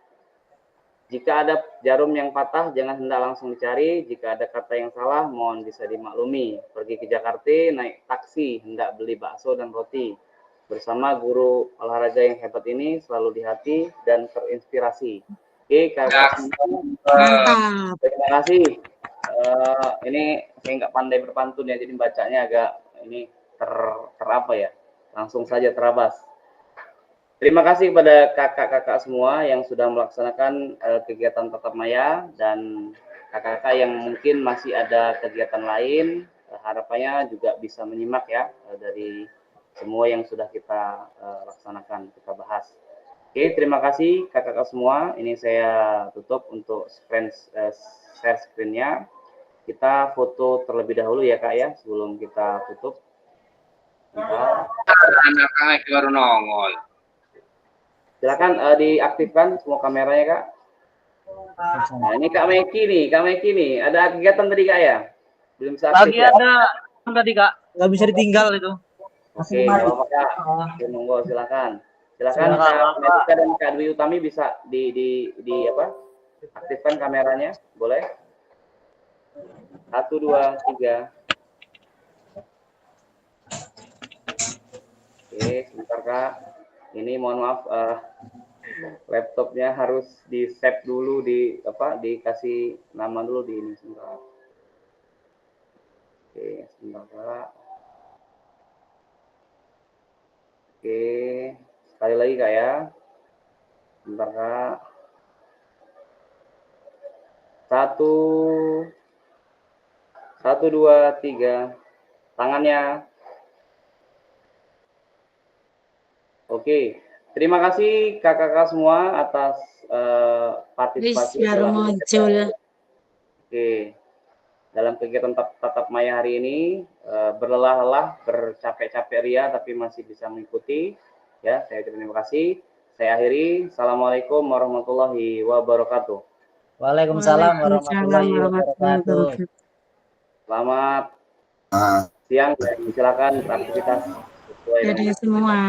Speaker 1: jika ada jarum yang patah jangan hendak langsung dicari, jika ada kata yang salah mohon bisa dimaklumi. Pergi ke Jakarta naik taksi hendak beli bakso dan roti. Bersama guru olahraga yang hebat ini selalu di hati dan terinspirasi. Oke, kakak
Speaker 2: Mantap.
Speaker 1: terima kasih. Ini saya nggak pandai berpantun ya, jadi bacanya agak ini apa ya, langsung saja terabas. Terima kasih kepada kakak-kakak semua yang sudah melaksanakan kegiatan Tatap Maya dan kakak-kakak yang mungkin masih ada kegiatan lain, harapannya juga bisa menyimak ya dari semua yang sudah kita laksanakan, kita bahas. Oke, terima kasih kakak-kakak semua. Ini saya tutup untuk share screen-nya. Kita foto terlebih dahulu ya Kak ya, sebelum kita tutup.
Speaker 5: Anak-anak baru nongol.
Speaker 1: Silakan diaktifkan semua kameranya Kak. Nah ini Kak Meki nih, ada kegiatan tadi Kak ya? Belum bisa aktif ya?
Speaker 8: Ada tadi Kak, nggak bisa ditinggal itu.
Speaker 1: Oke, nggak apa-apa Kak. Oke, monggo silakan. Silakan Kak Metika dan Kak Dwi Utami bisa di apa? Aktifkan kameranya, boleh? 1, 2, 3. Oke, sebentar Kak. Ini mohon maaf, laptopnya harus di save dulu dikasih nama dulu di ini sebentar. Oke, sebentar Kak. Oke, sekali lagi Kak ya. Sebentar Kak. 1, 2, 3. Tangannya. Oke, terima kasih kakak-kakak semua atas partisipasi dalam kegiatan Tatap Maya hari ini. Berlelah-lelah, bercapek-capek ria, tapi masih bisa mengikuti. Ya, saya terima kasih. Saya akhiri. Assalamualaikum warahmatullahi wabarakatuh.
Speaker 3: Waalaikumsalam warahmatullahi wabarakatuh.
Speaker 1: Selamat siang. Silakan beraktivitas.
Speaker 2: Jadi semua.